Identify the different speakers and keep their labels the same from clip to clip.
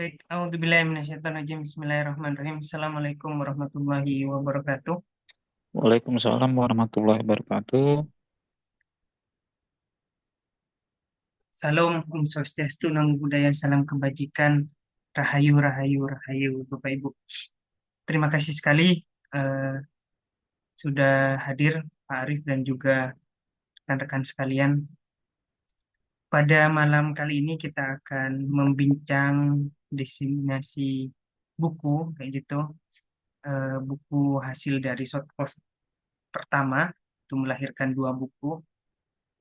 Speaker 1: Baik, A'udzubillahi minasyaitonirrajim. Bismillahirrahmanirrahim. Assalamualaikum warahmatullahi wabarakatuh.
Speaker 2: Waalaikumsalam warahmatullahi wabarakatuh.
Speaker 1: Salam, Om Swastiastu, Namo Buddhaya, salam kebajikan, Rahayu, Rahayu, Rahayu, Bapak Ibu. Terima kasih sekali eh, sudah hadir Pak Arif dan juga rekan-rekan sekalian. Pada malam kali ini kita akan membincang diseminasi buku, kayak gitu, buku hasil dari short course pertama, itu melahirkan dua buku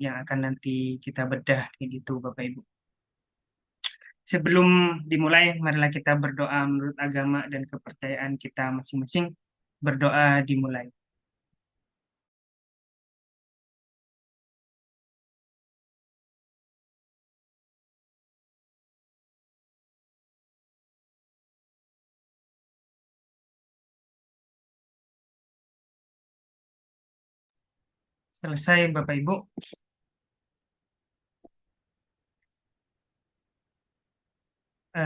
Speaker 1: yang akan nanti kita bedah kayak gitu Bapak Ibu. Sebelum dimulai, marilah kita berdoa menurut agama dan kepercayaan kita masing-masing. Berdoa dimulai. Selesai Bapak Ibu.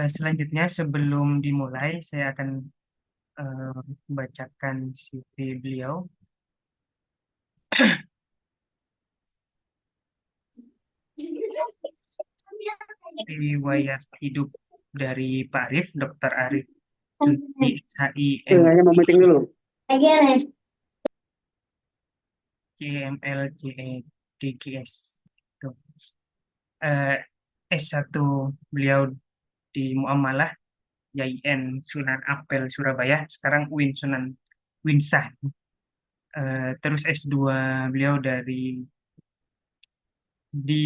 Speaker 1: Selanjutnya sebelum dimulai, saya akan bacakan CV beliau. Riwayat hidup dari Pak Arif, Dr. Arif Suti SHI
Speaker 2: Hanya mau meeting dulu.
Speaker 1: MCML DGS. Tuh. Eh, S1 beliau di Muamalah YIN Sunan Ampel Surabaya, sekarang UIN Sunan Winsah. Terus S2 beliau di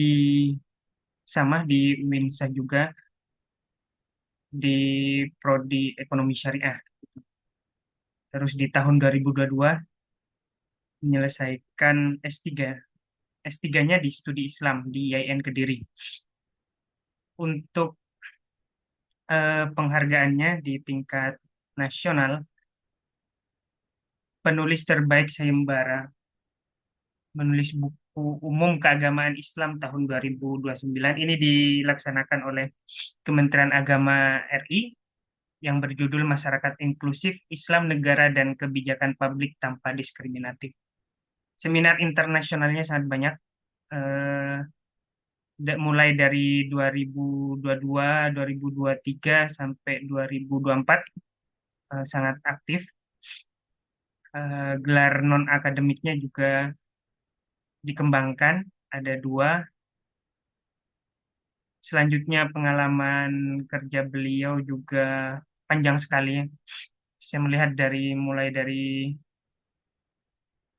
Speaker 1: sama di Winsah juga, di Prodi Ekonomi Syariah. Terus di tahun 2022 menyelesaikan S3. S3-nya di Studi Islam di IAIN Kediri. Untuk penghargaannya di tingkat nasional, penulis terbaik sayembara menulis buku umum keagamaan Islam tahun 2029. Ini dilaksanakan oleh Kementerian Agama RI yang berjudul Masyarakat Inklusif Islam Negara dan Kebijakan Publik Tanpa Diskriminatif. Seminar internasionalnya sangat banyak, eh, mulai dari 2022, 2023 sampai 2024, sangat aktif. Gelar non akademiknya juga dikembangkan, ada dua. Selanjutnya pengalaman kerja beliau juga panjang sekali. Saya melihat mulai dari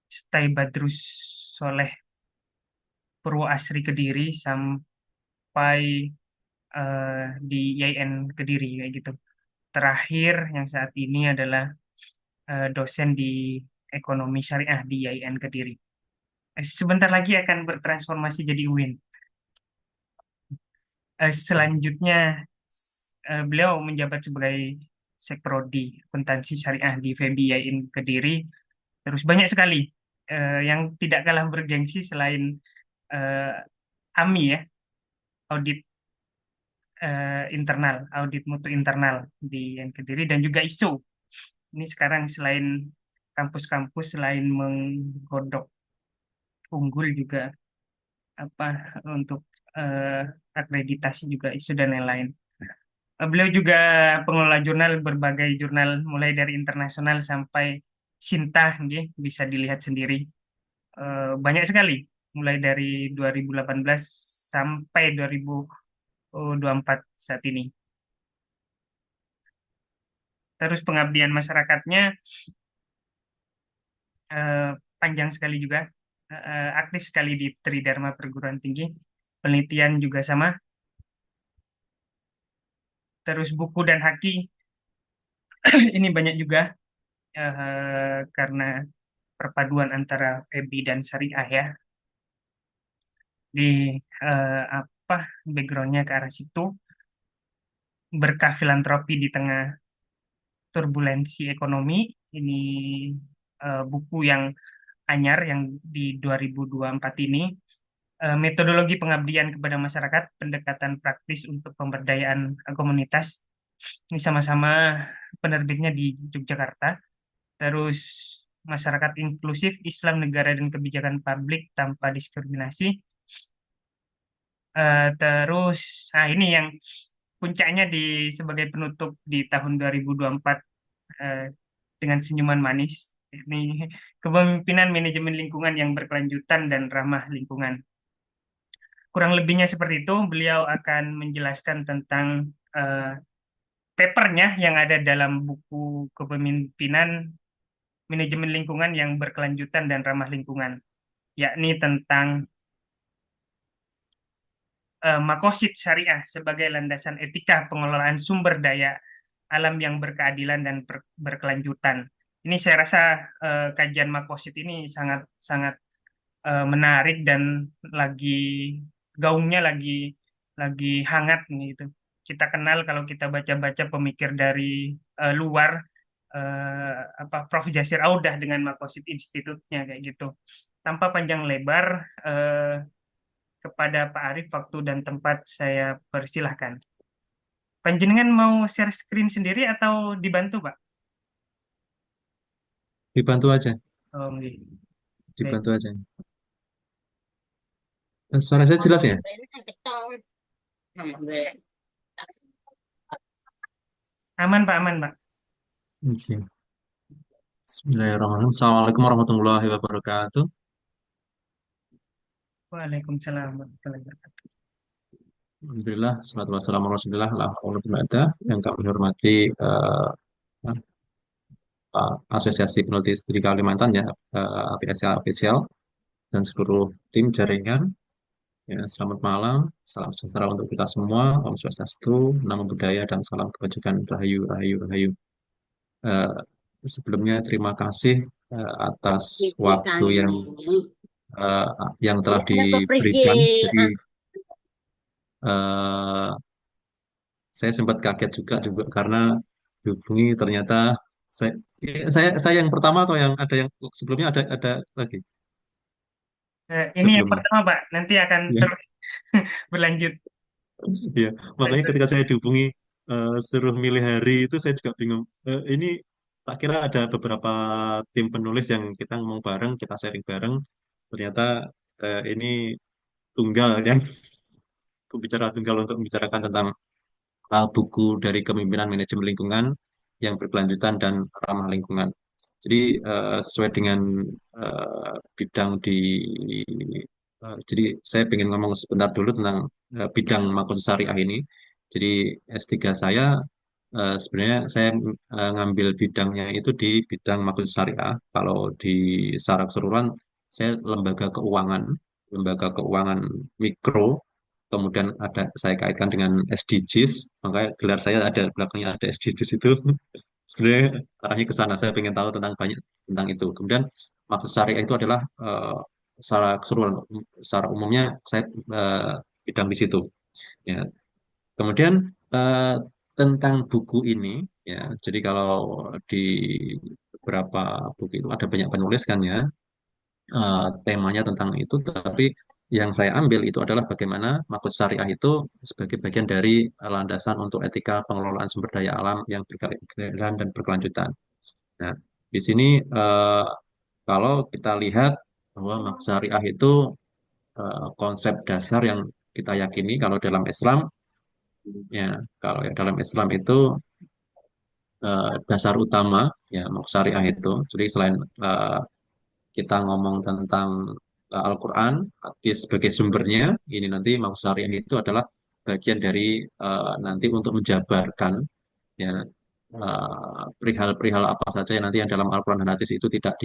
Speaker 1: Stay Badrus Soleh Purwoasri Kediri sampai di IAIN Kediri kayak gitu. Terakhir yang saat ini adalah dosen di Ekonomi Syariah di IAIN Kediri. Sebentar lagi akan bertransformasi jadi UIN. Selanjutnya beliau menjabat sebagai Sekprodi Akuntansi Syariah di FEBI IAIN Kediri. Terus banyak sekali yang tidak kalah bergengsi selain AMI ya, audit internal, audit mutu internal di IAIN Kediri dan juga ISO. Ini sekarang selain kampus-kampus selain menggodok unggul juga apa untuk eh, akreditasi juga ISO dan lain-lain. Beliau juga pengelola jurnal, berbagai jurnal mulai dari internasional sampai Sinta, nggih, bisa dilihat sendiri. Banyak sekali, mulai dari 2018 sampai 2024 saat ini. Terus pengabdian masyarakatnya eh, panjang sekali juga, aktif sekali di Tridharma Perguruan Tinggi. Penelitian juga sama. Terus buku dan haki ini banyak juga, karena perpaduan antara FEBI dan Syariah ya. Di apa backgroundnya ke arah situ, berkah filantropi di tengah turbulensi ekonomi. Ini buku yang anyar yang di 2024 ini, metodologi pengabdian kepada masyarakat, pendekatan praktis untuk pemberdayaan komunitas. Ini sama-sama penerbitnya di Yogyakarta. Terus masyarakat inklusif, Islam, negara dan kebijakan publik tanpa diskriminasi. Terus, nah ini yang puncaknya sebagai penutup di tahun 2024 eh, dengan senyuman manis. Ini kepemimpinan manajemen lingkungan yang berkelanjutan dan ramah lingkungan. Kurang lebihnya seperti itu. Beliau akan menjelaskan tentang eh, papernya yang ada dalam buku kepemimpinan manajemen lingkungan yang berkelanjutan dan ramah lingkungan, yakni tentang makosid syariah sebagai landasan etika pengelolaan sumber daya alam yang berkeadilan dan berkelanjutan. Ini saya rasa kajian makosid ini sangat sangat menarik dan lagi gaungnya lagi hangat nih gitu. Kita kenal kalau kita baca-baca pemikir dari luar apa Prof. Jasir Audah dengan Makosid Institute-nya kayak gitu. Tanpa panjang lebar kepada Pak Arif waktu dan tempat saya persilahkan. Panjenengan mau share screen sendiri atau dibantu, Pak?
Speaker 2: Dibantu aja,
Speaker 1: Oh, nggih. Baik.
Speaker 2: dibantu aja. Suara saya jelas ya?
Speaker 1: Aman, Pak, aman, Pak.
Speaker 2: Oke. Bismillahirrahmanirrahim. Assalamualaikum warahmatullahi wabarakatuh.
Speaker 1: Waalaikumsalam warahmatullahi wabarakatuh.
Speaker 2: Alhamdulillah, salatu wassalamu ala Rasulillah, la haula wala quwata illa billah. Yang kami hormati Asosiasi Peneliti Studi Kalimantan ya, APSA Official dan seluruh tim jaringan. Ya, selamat malam, salam sejahtera untuk kita semua. Om Swastiastu, Namo Buddhaya dan salam kebajikan Rahayu, Rahayu, Rahayu. Eh, Sebelumnya terima kasih atas waktu eh, yang telah diberikan. Jadi eh, saya sempat kaget juga karena dihubungi ternyata saya, saya yang pertama atau yang ada yang sebelumnya ada lagi
Speaker 1: Ini yang
Speaker 2: sebelumnya.
Speaker 1: pertama, Pak. Nanti akan
Speaker 2: Ya,
Speaker 1: terus berlanjut.
Speaker 2: ya. Makanya ketika saya dihubungi suruh milih hari itu saya juga bingung. Ini tak kira ada beberapa tim penulis yang kita ngomong bareng, kita sharing bareng. Ternyata ini tunggal ya, pembicara tunggal untuk membicarakan tentang buku dari Kepemimpinan Manajemen Lingkungan yang berkelanjutan dan ramah lingkungan. Jadi sesuai dengan bidang jadi saya ingin ngomong sebentar dulu tentang bidang makosis syariah ini. Jadi S3 saya sebenarnya saya ngambil bidangnya itu di bidang makosis syariah. Kalau di secara keseluruhan saya lembaga keuangan mikro. Kemudian saya kaitkan dengan SDGs, makanya gelar saya ada belakangnya ada SDGs itu. Sebenarnya arahnya ke sana. Saya ingin tahu tentang banyak tentang itu. Kemudian maksud syariah itu adalah secara keseluruhan, secara umumnya saya bidang di situ. Ya. Kemudian tentang buku ini, ya. Jadi kalau di beberapa buku itu ada banyak penulis kan ya, temanya tentang itu. Tapi yang saya ambil itu adalah bagaimana maksud syariah itu sebagai bagian dari landasan untuk etika pengelolaan sumber daya alam yang berkeadilan dan berkelanjutan. Nah, di sini kalau kita lihat bahwa maksud syariah itu konsep dasar yang kita yakini kalau dalam Islam, ya kalau ya dalam Islam itu dasar utama ya maksud syariah itu. Jadi selain kita ngomong tentang Al-Quran, hadis sebagai sumbernya, ini nanti maksud syariah itu adalah bagian dari nanti untuk menjabarkan ya perihal-perihal apa saja yang nanti yang dalam Al-Quran dan hadis itu eh, tidak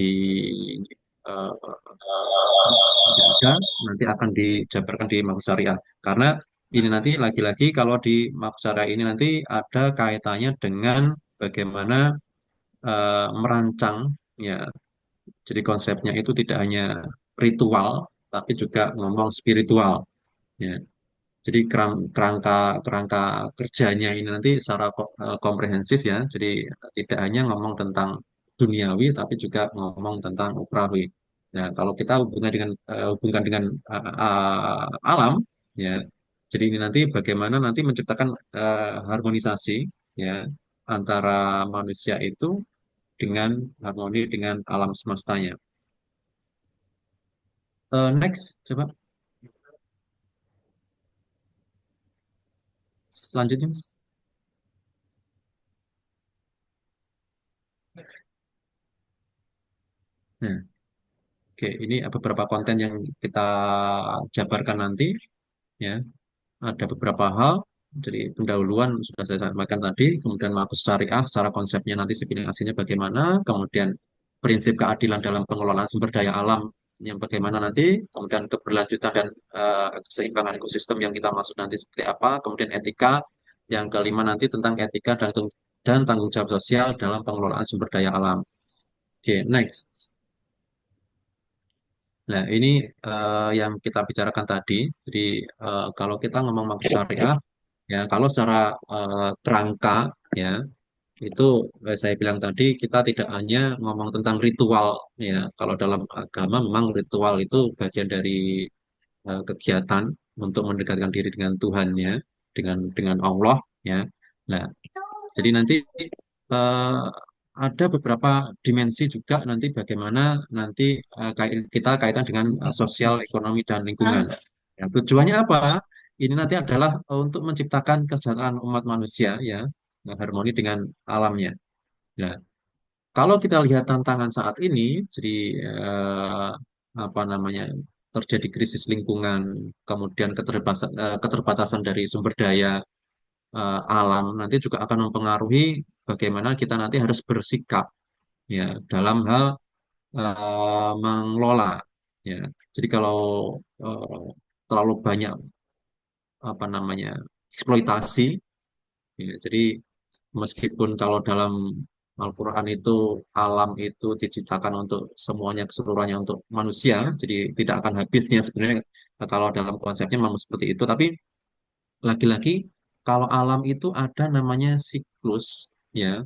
Speaker 2: ada, nanti akan dijabarkan di maksud syariah. Karena ini nanti lagi-lagi kalau di maksud syariah ini nanti ada kaitannya dengan bagaimana merancang ya. Jadi konsepnya itu tidak hanya ritual, tapi juga ngomong spiritual. Ya. Jadi kerangka kerangka kerjanya ini nanti secara komprehensif ya. Jadi tidak hanya ngomong tentang duniawi, tapi juga ngomong tentang ukrawi. Nah, kalau kita hubungkan dengan alam, ya. Jadi ini nanti bagaimana nanti menciptakan harmonisasi. ya antara manusia itu dengan harmoni dengan alam semestanya. Next, coba selanjutnya, Mas. Nah, oke, ini beberapa konten yang kita jabarkan nanti, ya. Ada beberapa hal dari pendahuluan sudah saya sampaikan tadi, kemudian makus syariah secara konsepnya nanti sipiling aslinya bagaimana, kemudian prinsip keadilan dalam pengelolaan sumber daya alam yang bagaimana nanti, kemudian keberlanjutan dan keseimbangan ekosistem yang kita maksud nanti seperti apa, kemudian etika, yang kelima nanti tentang etika dan tanggung jawab sosial dalam pengelolaan sumber daya alam. Oke, next. Nah, ini yang kita bicarakan tadi. Jadi, kalau kita ngomong makus syariah, ya, kalau secara kerangka, ya, itu saya bilang tadi kita tidak hanya ngomong tentang ritual, ya. Kalau dalam agama memang ritual itu bagian dari kegiatan untuk mendekatkan diri dengan Tuhannya, dengan Allah, ya. Nah, jadi nanti eh, ada beberapa dimensi juga nanti bagaimana nanti kita kaitan dengan sosial, ekonomi, dan lingkungan. Ya, tujuannya apa? Ini nanti adalah untuk menciptakan kesejahteraan umat manusia, ya, harmoni dengan alamnya. Nah, kalau kita lihat tantangan saat ini, jadi eh, apa namanya, terjadi krisis lingkungan, kemudian keterbatasan dari sumber daya alam, nanti juga akan mempengaruhi bagaimana kita nanti harus bersikap, ya, dalam hal mengelola, ya. Jadi kalau eh, terlalu banyak apa namanya eksploitasi, ya, jadi meskipun kalau dalam Al-Quran itu alam itu diciptakan untuk semuanya keseluruhannya untuk manusia, jadi tidak akan habisnya sebenarnya kalau dalam konsepnya memang seperti itu. Tapi lagi-lagi kalau alam itu ada namanya siklus, ya.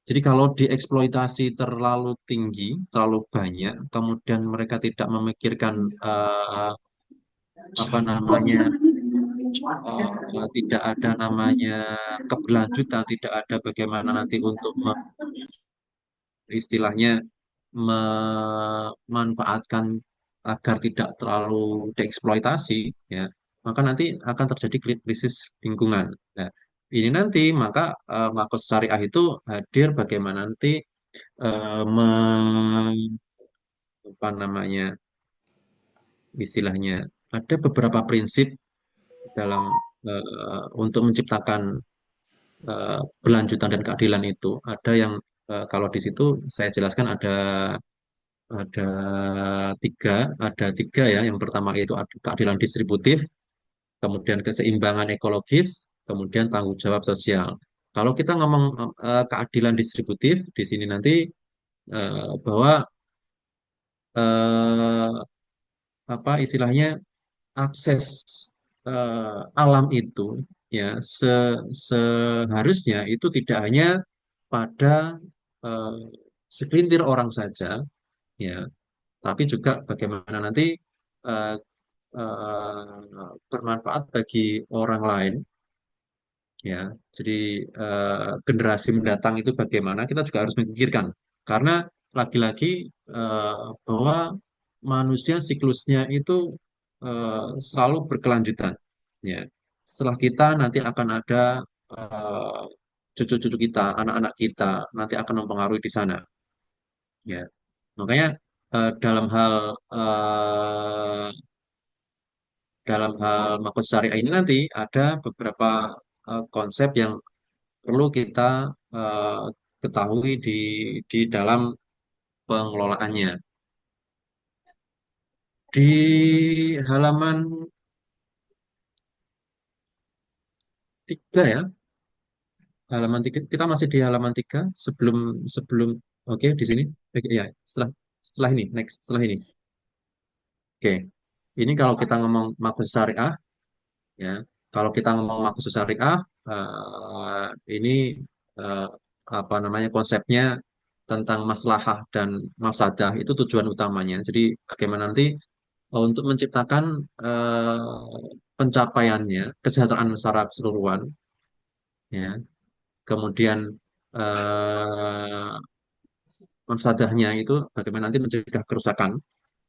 Speaker 2: Jadi kalau dieksploitasi terlalu tinggi, terlalu banyak, kemudian mereka tidak memikirkan apa namanya tidak ada namanya keberlanjutan, tidak ada bagaimana nanti untuk istilahnya memanfaatkan agar tidak terlalu dieksploitasi, ya, maka nanti akan terjadi krisis lingkungan. Nah, ini nanti maka Makus Syariah itu hadir bagaimana nanti apa namanya istilahnya ada beberapa prinsip dalam untuk menciptakan berlanjutan dan keadilan itu. Ada yang kalau di situ saya jelaskan ada tiga, ada tiga, ya. Yang pertama itu keadilan distributif, kemudian keseimbangan ekologis, kemudian tanggung jawab sosial. Kalau kita ngomong keadilan distributif di sini nanti bahwa eh, apa istilahnya akses alam itu, ya, seharusnya itu tidak hanya pada eh, segelintir orang saja, ya, tapi juga bagaimana nanti eh, bermanfaat bagi orang lain, ya. Jadi generasi mendatang itu bagaimana kita juga harus memikirkan karena lagi-lagi bahwa manusia siklusnya itu selalu berkelanjutan, ya. Setelah kita nanti akan ada eh, cucu-cucu kita, anak-anak kita nanti akan mempengaruhi di sana, ya. Makanya eh, dalam hal eh, dalam hal maksud syariah ini nanti ada beberapa konsep yang perlu kita eh, ketahui di dalam pengelolaannya. Di halaman 3, ya, halaman 3 kita masih di halaman 3 sebelum sebelum oke di sini. Oke, ya, setelah setelah ini, next, setelah ini. Oke. Ini kalau kita ngomong maksud syariah, ya. Kalau kita ngomong maksud syariah ini eh, apa namanya konsepnya tentang maslahah dan mafsadah itu tujuan utamanya. Jadi bagaimana nanti untuk menciptakan pencapaiannya kesejahteraan secara keseluruhan, ya. kemudian eh, mafsadahnya itu bagaimana nanti mencegah kerusakan.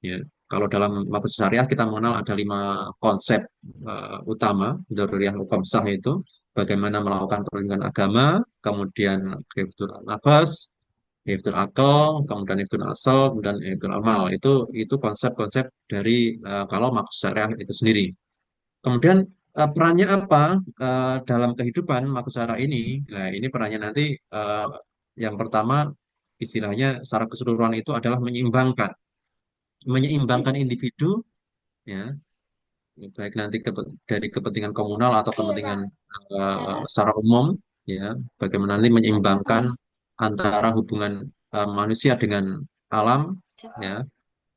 Speaker 2: Ya, kalau dalam maksud syariah kita mengenal ada 5 konsep utama daruriyah khamsah itu bagaimana melakukan perlindungan agama, kemudian hifdzul nafas, hifdzul akal, kemudian hifdzul asal, kemudian hifdzul amal. Itu konsep-konsep dari kalau maksud syariah itu sendiri. Kemudian perannya apa dalam kehidupan maksud syariah ini? Nah, ini perannya nanti yang pertama istilahnya secara keseluruhan itu adalah menyeimbangkan individu, ya, baik nanti dari kepentingan komunal atau kepentingan secara umum, ya, bagaimana nanti menyeimbangkan antara hubungan manusia dengan alam, ya,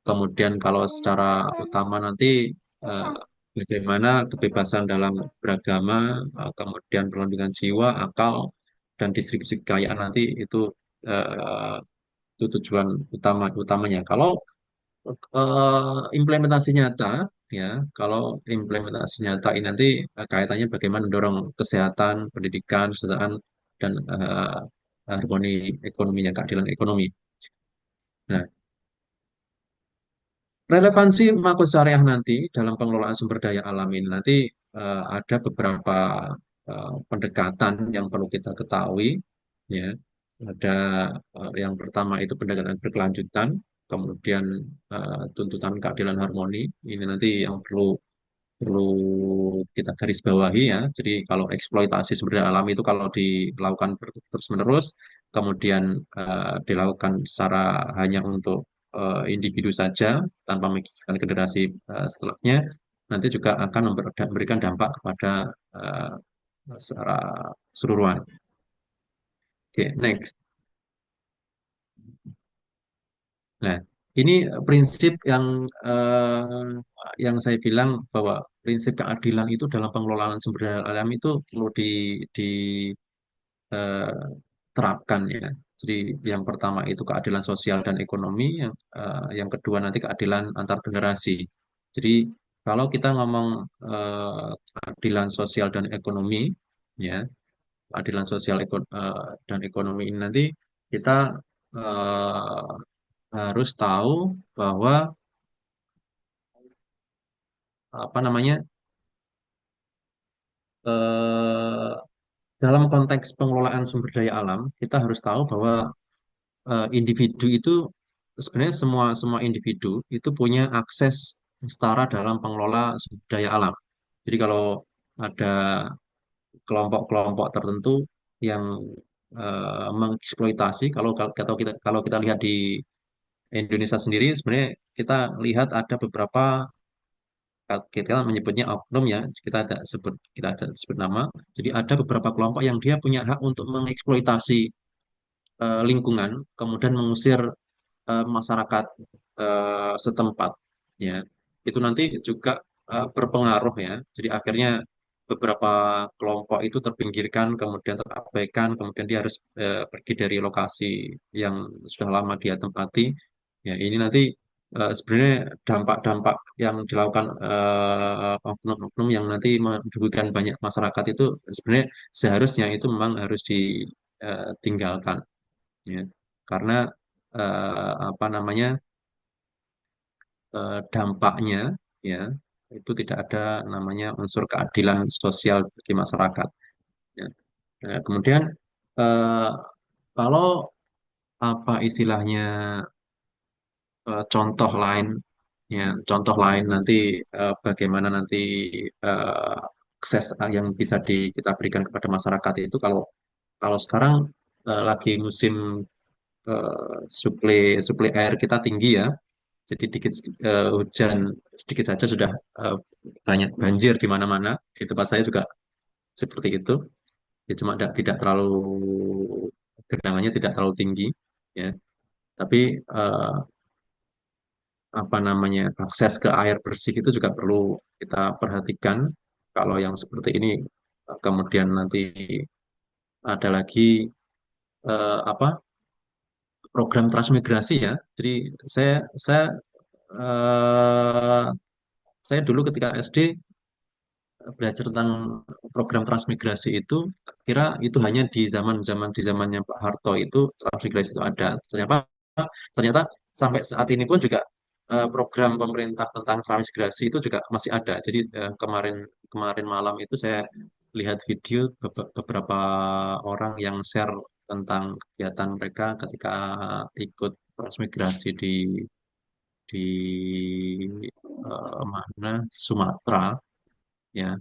Speaker 2: kemudian kalau secara utama nanti eh, bagaimana kebebasan dalam beragama, kemudian perlindungan jiwa, akal, dan distribusi kekayaan nanti eh, itu tujuan utamanya. Kalau implementasi nyata, ya, kalau implementasi nyata ini nanti kaitannya bagaimana mendorong kesehatan, pendidikan, kesejahteraan, dan harmoni ekonominya, keadilan ekonomi. Nah, relevansi makro syariah nanti dalam pengelolaan sumber daya alam ini nanti ada beberapa pendekatan yang perlu kita ketahui, ya. Ada yang pertama itu pendekatan berkelanjutan, kemudian tuntutan keadilan harmoni. Ini nanti yang perlu perlu kita garis bawahi, ya. Jadi kalau eksploitasi sumber daya alam itu kalau dilakukan terus-menerus, kemudian dilakukan secara hanya untuk individu saja tanpa memikirkan generasi setelahnya, nanti juga akan memberikan dampak kepada eh, secara keseluruhan. Oke, next. Nah, ini prinsip yang saya bilang bahwa prinsip keadilan itu dalam pengelolaan sumber daya alam itu perlu diterapkan, ya. Jadi yang pertama itu keadilan sosial dan ekonomi, yang kedua nanti keadilan antar generasi. Jadi kalau kita ngomong keadilan sosial dan ekonomi, ya, keadilan sosial dan ekonomi ini nanti kita eh, harus tahu bahwa apa namanya eh, dalam konteks pengelolaan sumber daya alam kita harus tahu bahwa individu itu sebenarnya semua semua individu itu punya akses setara dalam pengelola sumber daya alam. Jadi kalau ada kelompok-kelompok tertentu yang mengeksploitasi, kalau kita lihat di Indonesia sendiri sebenarnya kita lihat ada beberapa, kita menyebutnya oknum, ya, kita ada sebut nama. Jadi ada beberapa kelompok yang dia punya hak untuk mengeksploitasi lingkungan, kemudian mengusir masyarakat setempat, ya. Itu nanti juga berpengaruh, ya. Jadi akhirnya beberapa kelompok itu terpinggirkan, kemudian terabaikan, kemudian dia harus pergi dari lokasi yang sudah lama dia tempati. Ya, ini nanti sebenarnya dampak-dampak yang dilakukan oknum-oknum yang nanti merugikan banyak masyarakat itu sebenarnya seharusnya itu memang harus ditinggalkan, ya. Karena apa namanya dampaknya, ya, itu tidak ada namanya unsur keadilan sosial bagi masyarakat, ya. Nah, kemudian eh, kalau apa istilahnya contoh lain nanti bagaimana nanti eh, akses yang bisa kita berikan kepada masyarakat itu kalau kalau sekarang lagi musim suplai suplai air kita tinggi, ya. Jadi hujan sedikit saja sudah eh, banyak banjir di mana-mana. Di tempat saya juga seperti itu. Ya, cuma tidak terlalu genangannya tidak terlalu tinggi, ya. Tapi apa namanya akses ke air bersih itu juga perlu kita perhatikan. Kalau yang seperti ini kemudian nanti ada lagi apa program transmigrasi, ya. Jadi saya saya eh, saya dulu ketika SD belajar tentang program transmigrasi itu kira itu hanya di zamannya Pak Harto itu transmigrasi itu ada. Ternyata ternyata sampai saat ini pun juga program pemerintah tentang transmigrasi itu juga masih ada. Jadi kemarin kemarin malam itu saya lihat video beberapa orang yang share tentang kegiatan mereka ketika ikut transmigrasi di mana Sumatera, ya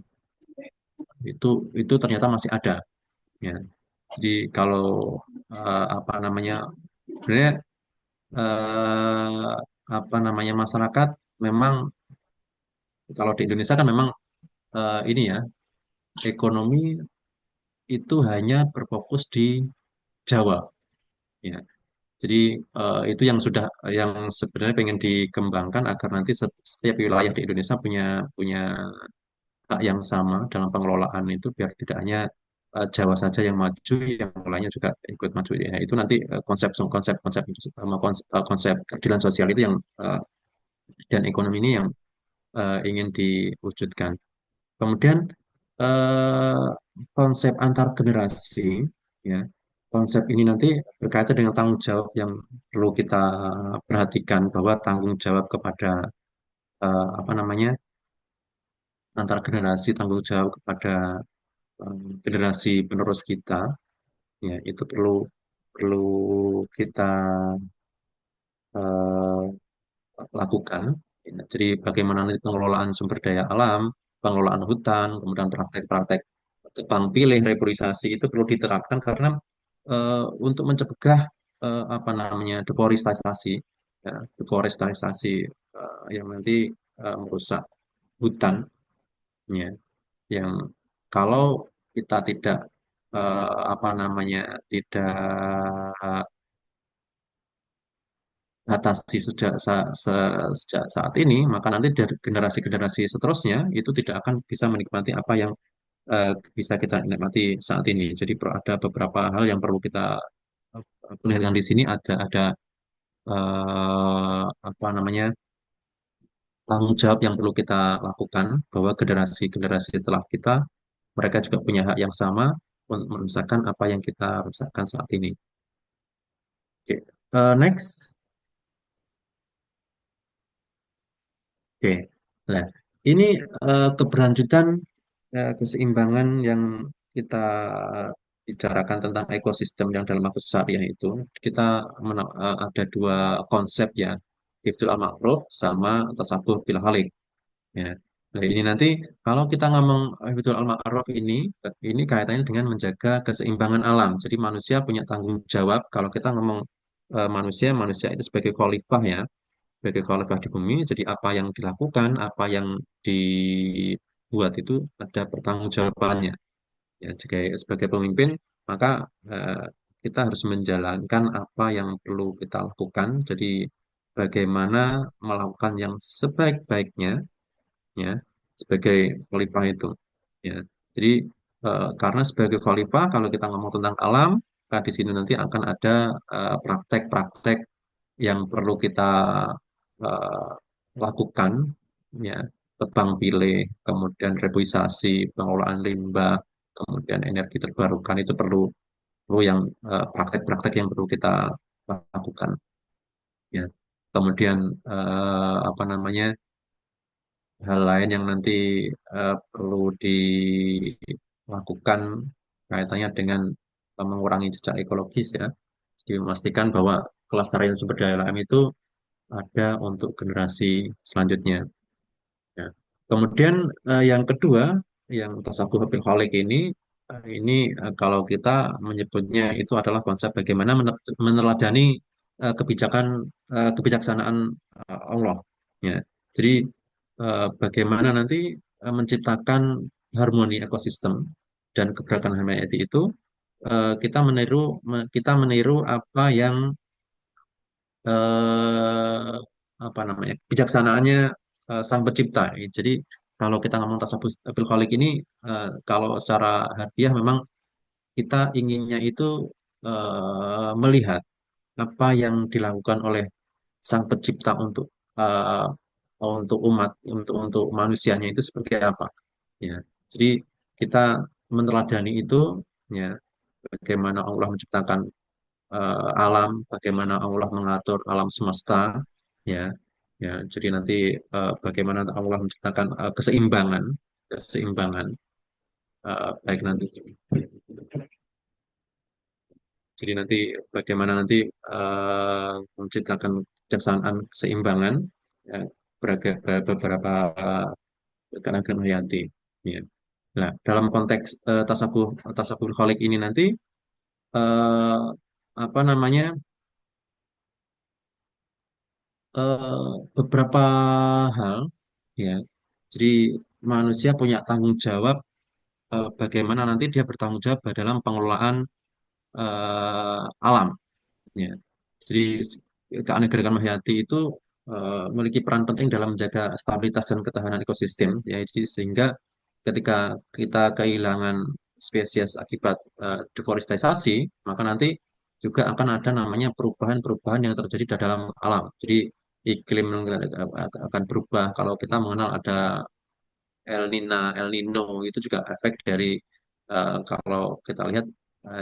Speaker 2: itu itu ternyata masih ada, ya. Jadi kalau apa namanya, sebenarnya eh, apa namanya, masyarakat memang kalau di Indonesia kan memang ini ya, ekonomi itu hanya berfokus di Jawa, ya. Jadi itu yang sudah, yang sebenarnya pengen dikembangkan agar nanti setiap wilayah di Indonesia punya punya hak yang sama dalam pengelolaan itu, biar tidak hanya Jawa saja yang maju, yang lainnya juga ikut maju, ya. Itu nanti konsep konsep konsep konsep keadilan sosial itu yang dan ekonomi ini yang ingin diwujudkan. Kemudian eh, konsep antar generasi, ya, konsep ini nanti berkaitan dengan tanggung jawab yang perlu kita perhatikan, bahwa tanggung jawab kepada apa namanya, antar generasi, tanggung jawab kepada generasi penerus kita, ya itu perlu perlu kita eh, lakukan. Ya, jadi bagaimana nanti pengelolaan sumber daya alam, pengelolaan hutan, kemudian praktek-praktek tebang pilih, reforestasi itu perlu diterapkan karena untuk mencegah apa namanya, deforestation, ya, deforestation yang nanti merusak hutan, ya, yang kalau kita tidak apa namanya, tidak atasi sejak saat ini, maka nanti dari generasi-generasi seterusnya itu tidak akan bisa menikmati apa yang bisa kita nikmati saat ini. Jadi ada beberapa hal yang perlu kita perlihatkan di sini. Ada apa namanya, tanggung jawab yang perlu kita lakukan, bahwa generasi-generasi setelah kita, mereka juga punya hak yang sama untuk merusakkan apa yang kita rusakkan saat ini. Oke, next. Oke, nah ini keberlanjutan, keseimbangan yang kita bicarakan tentang ekosistem yang dalam makro syariah itu, kita ada dua konsep, ya, hifdzul al-ma'ruf sama tasawwuf bil khaliq, ya. Nah ini nanti kalau kita ngomong hifdzul al-ma'ruf ini kaitannya dengan menjaga keseimbangan alam. Jadi manusia punya tanggung jawab. Kalau kita ngomong manusia, manusia itu sebagai khalifah, ya, sebagai khalifah di bumi. Jadi apa yang dilakukan, apa yang dibuat itu ada pertanggungjawabannya. Ya, sebagai pemimpin, maka eh, kita harus menjalankan apa yang perlu kita lakukan. Jadi bagaimana melakukan yang sebaik-baiknya, ya, sebagai khalifah itu. Ya, jadi karena sebagai khalifah, kalau kita ngomong tentang alam, nah di sini nanti akan ada praktek-praktek yang perlu kita eh, lakukan, ya, tebang pilih, kemudian reboisasi, pengelolaan limbah, kemudian energi terbarukan itu perlu perlu yang praktek-praktek yang perlu kita lakukan, ya. Kemudian apa namanya, hal lain yang nanti perlu dilakukan kaitannya dengan mengurangi jejak ekologis, ya. Jadi memastikan bahwa kelestarian sumber daya alam itu ada untuk generasi selanjutnya. Ya. Kemudian yang kedua, yang tasawuf bil khaliq ini kalau kita menyebutnya itu adalah konsep bagaimana meneladani kebijakan kebijaksanaan Allah. Ya. Jadi bagaimana nanti menciptakan harmoni ekosistem dan keberagaman hayati itu, kita meniru apa yang eh, apa namanya, bijaksanaannya sang pencipta. Jadi kalau kita ngomong tasawuf bil khaliq ini, kalau secara harfiah memang kita inginnya itu melihat apa yang dilakukan oleh sang pencipta eh, untuk umat, untuk manusianya itu seperti apa, ya. Jadi kita meneladani itu, ya, bagaimana Allah menciptakan alam, bagaimana Allah mengatur alam semesta, ya, ya. Jadi nanti bagaimana Allah menciptakan keseimbangan, keseimbangan, baik nanti. Jadi nanti bagaimana nanti menciptakan kebijaksanaan keseimbangan, ya, beberapa keanekaragaman hayati. Ya. Nah, dalam konteks tasawuf kholik ini nanti eh, apa namanya beberapa hal, ya. Jadi manusia punya tanggung jawab bagaimana nanti dia bertanggung jawab dalam pengelolaan alam. Ya. Jadi keanekaragaman hayati itu memiliki peran penting dalam menjaga stabilitas dan ketahanan ekosistem, ya. Jadi sehingga ketika kita kehilangan spesies akibat deforestasi, maka nanti juga akan ada namanya perubahan-perubahan yang terjadi di dalam alam. Jadi iklim akan berubah. Kalau kita mengenal ada El Nino itu juga efek dari kalau kita lihat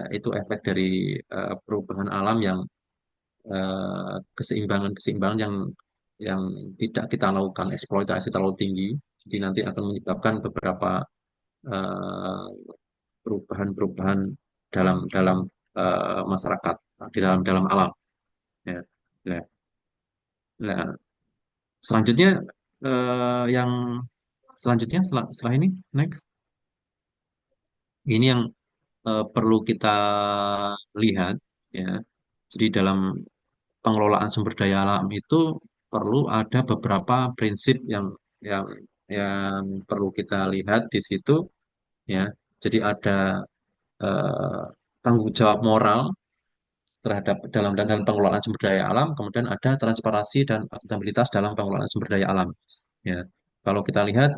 Speaker 2: itu efek dari perubahan alam yang keseimbangan-keseimbangan yang tidak kita lakukan eksploitasi terlalu tinggi, jadi nanti akan menyebabkan beberapa eh, perubahan-perubahan dalam dalam masyarakat di dalam dalam alam. Ya. Nah, nah, selanjutnya yang selanjutnya setelah ini next ini yang perlu kita lihat, ya. Jadi dalam pengelolaan sumber daya alam itu perlu ada beberapa prinsip yang yang perlu kita lihat di situ, ya. Jadi ada eh, tanggung jawab moral terhadap dalam pengelolaan sumber daya alam, kemudian ada transparansi dan akuntabilitas dalam pengelolaan sumber daya alam. Ya, kalau kita lihat,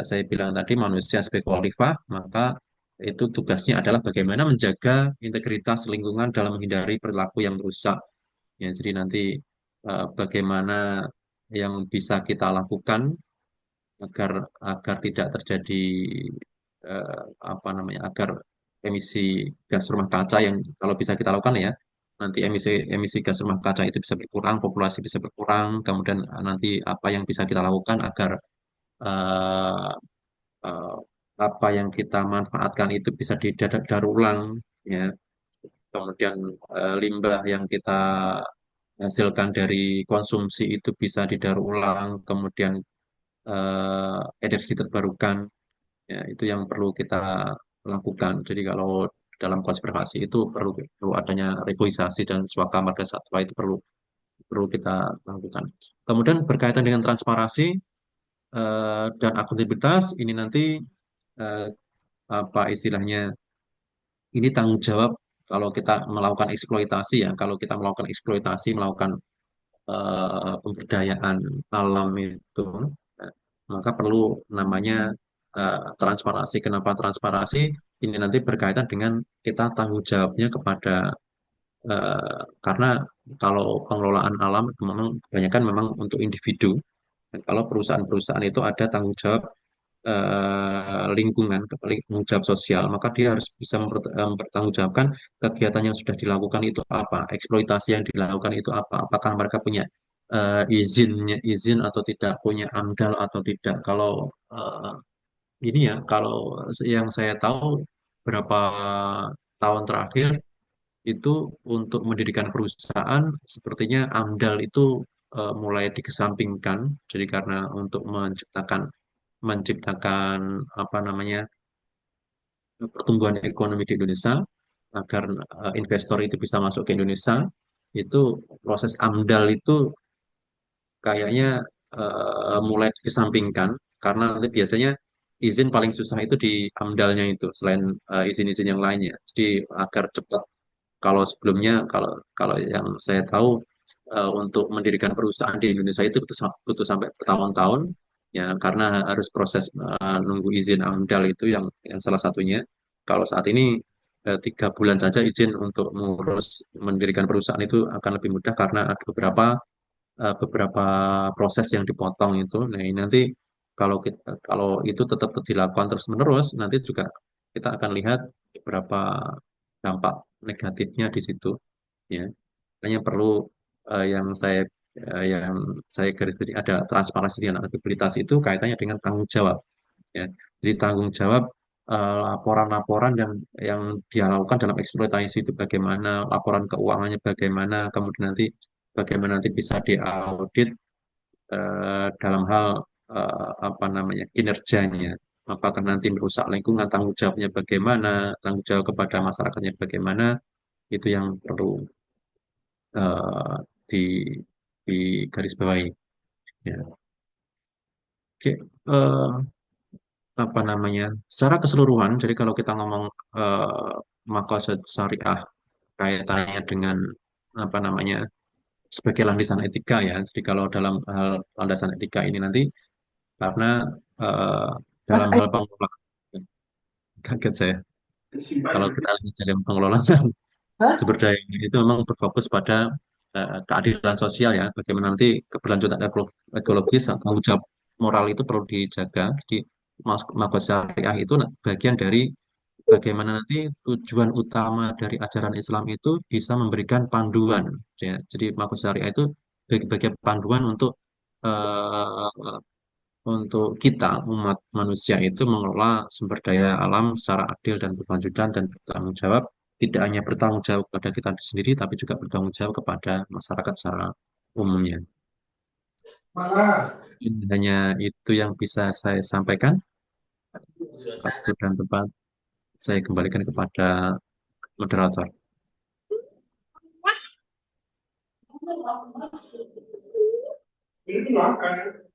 Speaker 2: saya bilang tadi manusia sebagai khalifah, maka itu tugasnya adalah bagaimana menjaga integritas lingkungan dalam menghindari perilaku yang merusak. Ya, jadi nanti bagaimana yang bisa kita lakukan agar agar tidak terjadi apa namanya agar emisi gas rumah kaca yang kalau bisa kita lakukan, ya, nanti emisi emisi gas rumah kaca itu bisa berkurang, populasi bisa berkurang, kemudian nanti apa yang bisa kita lakukan agar eh, eh, apa yang kita manfaatkan itu bisa didaur ulang, ya. Kemudian limbah yang kita hasilkan dari konsumsi itu bisa didaur ulang, kemudian energi terbarukan, ya, itu yang perlu kita lakukan. Jadi kalau dalam konservasi itu perlu adanya reboisasi dan swaka marga satwa itu perlu perlu kita lakukan. Kemudian berkaitan dengan transparansi dan akuntabilitas ini nanti eh, apa istilahnya ini tanggung jawab kalau kita melakukan eksploitasi, ya. Kalau kita melakukan eksploitasi, melakukan pemberdayaan alam itu, eh, maka perlu namanya transparansi. Kenapa transparansi? Ini nanti berkaitan dengan kita tanggung jawabnya kepada karena kalau pengelolaan alam itu memang kebanyakan memang untuk individu. Dan kalau perusahaan-perusahaan itu ada tanggung jawab lingkungan, tanggung jawab sosial, maka dia harus bisa mempertanggungjawabkan kegiatan yang sudah dilakukan itu apa, eksploitasi yang dilakukan itu apa, apakah mereka punya izin atau tidak, punya AMDAL atau tidak. Kalau ini, ya, kalau yang saya tahu berapa tahun terakhir itu untuk mendirikan perusahaan sepertinya AMDAL itu mulai dikesampingkan. Jadi karena untuk menciptakan apa namanya pertumbuhan ekonomi di Indonesia agar investor itu bisa masuk ke Indonesia, itu proses AMDAL itu kayaknya mulai dikesampingkan karena nanti biasanya izin paling susah itu di AMDALnya itu selain izin-izin yang lainnya. Jadi agar cepat, kalau sebelumnya kalau kalau yang saya tahu untuk mendirikan perusahaan di Indonesia itu butuh sampai bertahun-tahun, ya, karena harus proses nunggu izin AMDAL itu yang salah satunya. Kalau saat ini 3 bulan saja izin untuk mengurus mendirikan perusahaan itu akan lebih mudah karena ada beberapa proses yang dipotong itu. Nah, ini nanti kalau itu tetap dilakukan terus-menerus, nanti juga kita akan lihat beberapa dampak negatifnya di situ. Ya, hanya perlu yang saya garis bawahi ada transparansi dan akuntabilitas itu kaitannya dengan tanggung jawab. Ya, jadi tanggung jawab laporan-laporan yang dia lakukan dalam eksploitasi itu bagaimana, laporan keuangannya bagaimana, kemudian nanti bagaimana nanti bisa diaudit dalam hal apa namanya kinerjanya. Apakah nanti merusak lingkungan, tanggung jawabnya bagaimana, tanggung jawab kepada masyarakatnya bagaimana, itu yang perlu eh, di di garis bawahi. Ya. Oke, apa namanya? Secara keseluruhan, jadi kalau kita ngomong makosid syariah kaitannya dengan apa namanya sebagai landasan etika ya. Jadi kalau dalam hal landasan etika ini nanti karena eh,
Speaker 3: Mas,
Speaker 2: dalam hal pengelolaan, kaget saya. Kalau kita lihat dalam pengelolaan
Speaker 3: hah?
Speaker 2: sumber daya itu memang berfokus pada keadilan sosial ya. Bagaimana nanti keberlanjutan ekologis, tanggung jawab moral itu perlu dijaga. Jadi Makosid Syariah itu bagian dari bagaimana nanti tujuan utama dari ajaran Islam itu bisa memberikan panduan. Ya. Jadi Makosid Syariah itu bagian panduan untuk kita umat manusia itu mengelola sumber daya alam secara adil dan berkelanjutan dan bertanggung jawab, tidak hanya bertanggung jawab kepada kita sendiri tapi juga bertanggung jawab kepada masyarakat secara umumnya.
Speaker 3: Mana?
Speaker 2: Ini hanya itu yang bisa saya sampaikan. Waktu dan tempat saya kembalikan kepada moderator.
Speaker 3: Ini makan.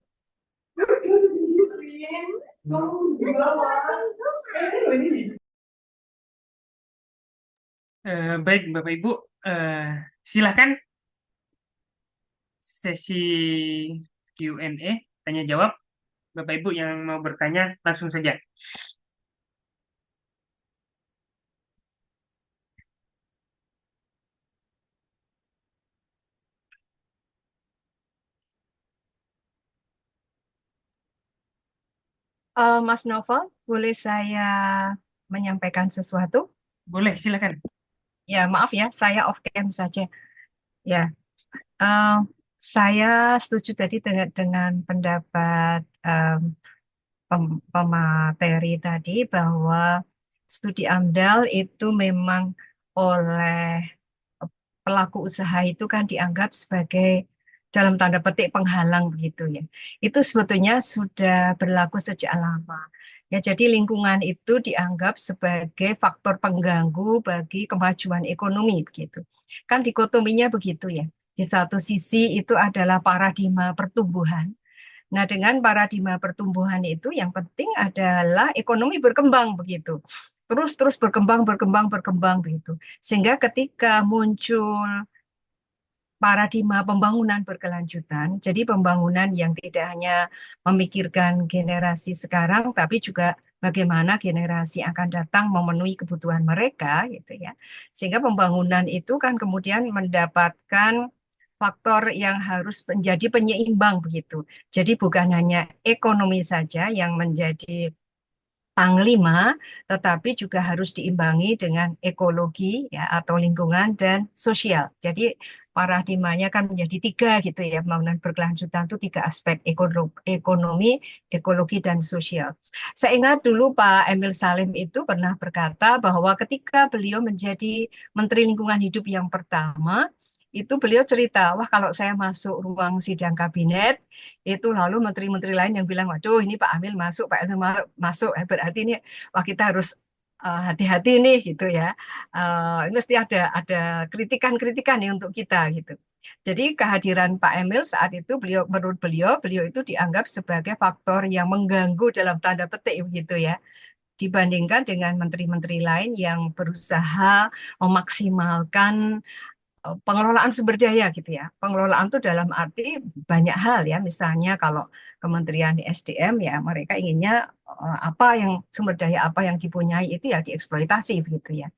Speaker 1: Baik, Bapak Ibu, eh, silakan sesi Q&A, tanya jawab. Bapak Ibu yang mau bertanya langsung saja.
Speaker 4: Mas Novel, boleh saya menyampaikan sesuatu?
Speaker 1: Boleh, silakan.
Speaker 4: Ya, maaf ya, saya off cam saja. Ya, eh, saya setuju tadi dengan pendapat pemateri tadi bahwa studi AMDAL itu memang oleh pelaku usaha itu kan dianggap sebagai dalam tanda petik penghalang begitu ya. Itu sebetulnya sudah berlaku sejak lama. Ya, jadi lingkungan itu dianggap sebagai faktor pengganggu bagi kemajuan ekonomi begitu. Kan dikotominya begitu ya. Di satu sisi itu adalah paradigma pertumbuhan. Nah, dengan paradigma pertumbuhan itu yang penting adalah ekonomi berkembang begitu. Terus berkembang begitu. Sehingga ketika muncul paradigma pembangunan berkelanjutan, jadi pembangunan yang tidak hanya memikirkan generasi sekarang, tapi juga bagaimana generasi akan datang memenuhi kebutuhan mereka, gitu ya. Sehingga pembangunan itu kan kemudian mendapatkan faktor yang harus menjadi penyeimbang begitu. Jadi bukan hanya ekonomi saja yang menjadi panglima, tetapi juga harus diimbangi dengan ekologi ya atau lingkungan dan sosial. Jadi paradigmanya kan menjadi tiga gitu ya, pembangunan berkelanjutan itu tiga aspek ekonomi, ekologi dan sosial. Saya ingat dulu Pak Emil Salim itu pernah berkata bahwa ketika beliau menjadi Menteri Lingkungan Hidup yang pertama, itu beliau cerita, wah kalau saya masuk ruang sidang kabinet, itu lalu menteri-menteri lain yang bilang, waduh ini Pak Amil masuk, Pak Amil masuk, berarti ini wah kita harus hati-hati nih gitu ya. Ini mesti ada kritikan-kritikan nih untuk kita gitu. Jadi kehadiran Pak Emil saat itu menurut beliau itu dianggap sebagai faktor yang mengganggu dalam tanda petik begitu ya, dibandingkan dengan menteri-menteri lain yang berusaha memaksimalkan pengelolaan sumber daya gitu ya. Pengelolaan itu dalam arti banyak hal ya. Misalnya kalau Kementerian SDM ya mereka inginnya apa yang sumber daya apa yang dipunyai itu ya dieksploitasi begitu ya.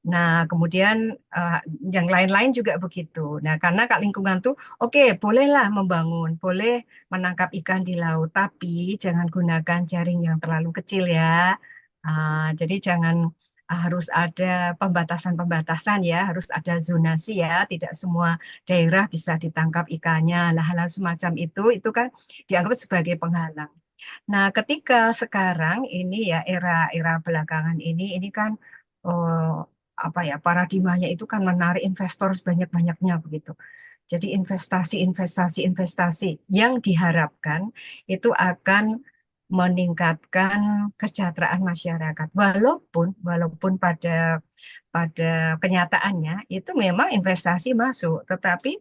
Speaker 4: Nah, kemudian yang lain-lain juga begitu. Nah, karena Kak lingkungan tuh oke, bolehlah membangun, boleh menangkap ikan di laut, tapi jangan gunakan jaring yang terlalu kecil ya. Jadi jangan harus ada pembatasan-pembatasan ya, harus ada zonasi ya, tidak semua daerah bisa ditangkap ikannya. Nah, hal-hal semacam itu kan dianggap sebagai penghalang. Nah, ketika sekarang ini ya era-era belakangan ini kan eh, apa ya paradigmanya itu kan menarik investor sebanyak-banyaknya begitu. Jadi investasi yang diharapkan itu akan meningkatkan kesejahteraan masyarakat. Walaupun pada pada kenyataannya itu memang investasi masuk, tetapi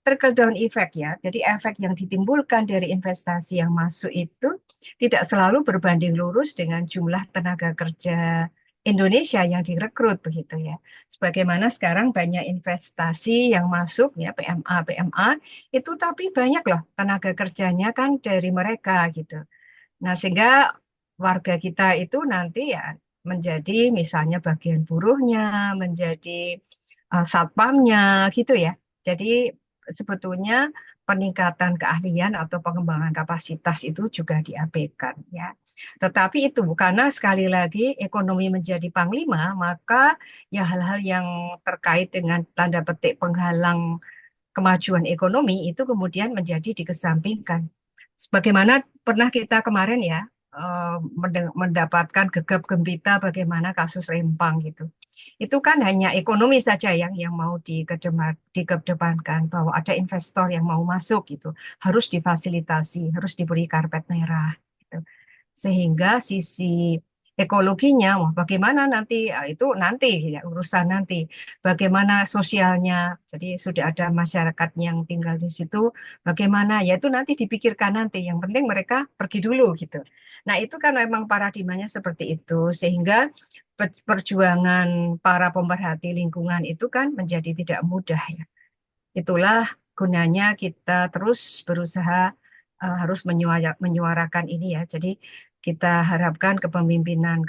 Speaker 4: trickle down effect ya. Jadi efek yang ditimbulkan dari investasi yang masuk itu tidak selalu berbanding lurus dengan jumlah tenaga kerja Indonesia yang direkrut begitu ya. Sebagaimana sekarang banyak investasi yang masuk ya PMA itu tapi banyak loh tenaga kerjanya kan dari mereka gitu. Nah, sehingga warga kita itu nanti ya menjadi misalnya bagian buruhnya, menjadi satpamnya gitu ya. Jadi sebetulnya peningkatan keahlian atau pengembangan kapasitas itu juga diabaikan ya. Tetapi itu karena sekali lagi ekonomi menjadi panglima, maka ya hal-hal yang terkait dengan tanda petik penghalang kemajuan ekonomi itu kemudian menjadi dikesampingkan. Sebagaimana pernah kita kemarin ya mendapatkan gegap gempita bagaimana kasus Rempang gitu. Itu kan hanya ekonomi saja yang mau dikedepankan bahwa ada investor yang mau masuk gitu, harus difasilitasi, harus diberi karpet merah gitu. Sehingga sisi ekologinya, wah bagaimana nanti, itu nanti ya urusan nanti. Bagaimana sosialnya, jadi sudah ada masyarakat yang tinggal di situ, bagaimana ya itu nanti dipikirkan nanti. Yang penting mereka pergi dulu gitu. Nah itu kan memang paradigmanya seperti itu, sehingga perjuangan para pemerhati lingkungan itu kan menjadi tidak mudah ya. Itulah gunanya kita terus berusaha harus menyuarakan ini ya. Jadi kita harapkan kepemimpinan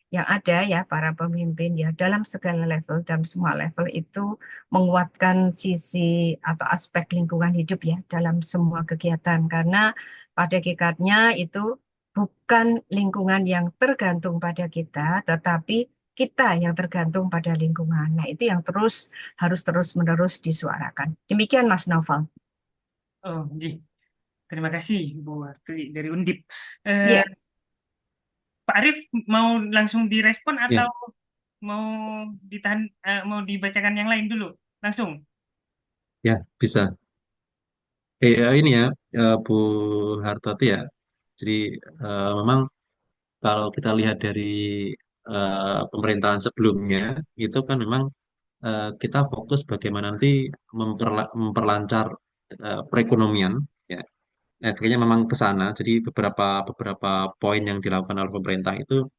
Speaker 4: yang ada ya para pemimpin ya dalam segala level dalam semua level itu menguatkan sisi atau aspek lingkungan hidup ya dalam semua kegiatan karena pada hakikatnya itu bukan lingkungan yang tergantung pada kita tetapi kita yang tergantung pada lingkungan. Nah, itu yang harus terus-menerus disuarakan. Demikian Mas Novel.
Speaker 1: Oh, Ji. Terima kasih Bu Hartli dari Undip. Eh,
Speaker 4: Iya,
Speaker 1: Pak Arif mau langsung direspon
Speaker 2: Ya,
Speaker 1: atau mau ditahan, mau dibacakan yang lain dulu? Langsung.
Speaker 2: ya bisa. Ini ya, Bu Hartati ya. Jadi memang kalau kita lihat dari pemerintahan sebelumnya, itu kan memang kita fokus bagaimana nanti memperlancar perekonomian. Ya, kayaknya memang ke sana. Jadi beberapa beberapa poin yang dilakukan oleh pemerintah itu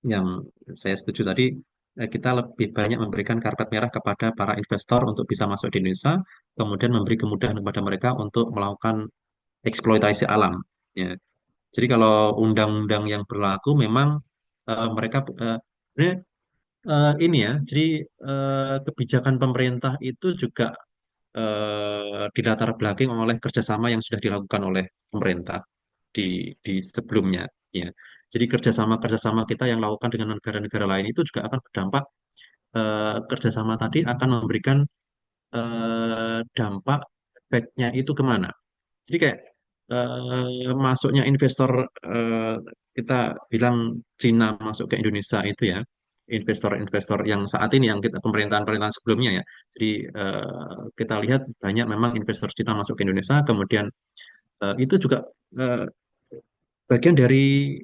Speaker 2: yang saya setuju tadi, kita lebih banyak memberikan karpet merah kepada para investor untuk bisa masuk di Indonesia, kemudian memberi kemudahan kepada mereka untuk melakukan eksploitasi alam. Ya. Jadi kalau undang-undang yang berlaku memang mereka sebenarnya ini ya, jadi kebijakan pemerintah itu juga dilatar belakangi oleh kerjasama yang sudah dilakukan oleh pemerintah di sebelumnya. Ya. Jadi kerjasama-kerjasama kita yang lakukan dengan negara-negara lain itu juga akan berdampak kerjasama tadi akan memberikan dampak efeknya itu kemana. Jadi kayak masuknya investor eh, kita bilang Cina masuk ke Indonesia itu ya investor-investor yang saat ini yang kita pemerintahan-pemerintahan sebelumnya ya. Jadi kita lihat banyak memang investor Cina masuk ke Indonesia, kemudian itu juga eh, bagian dari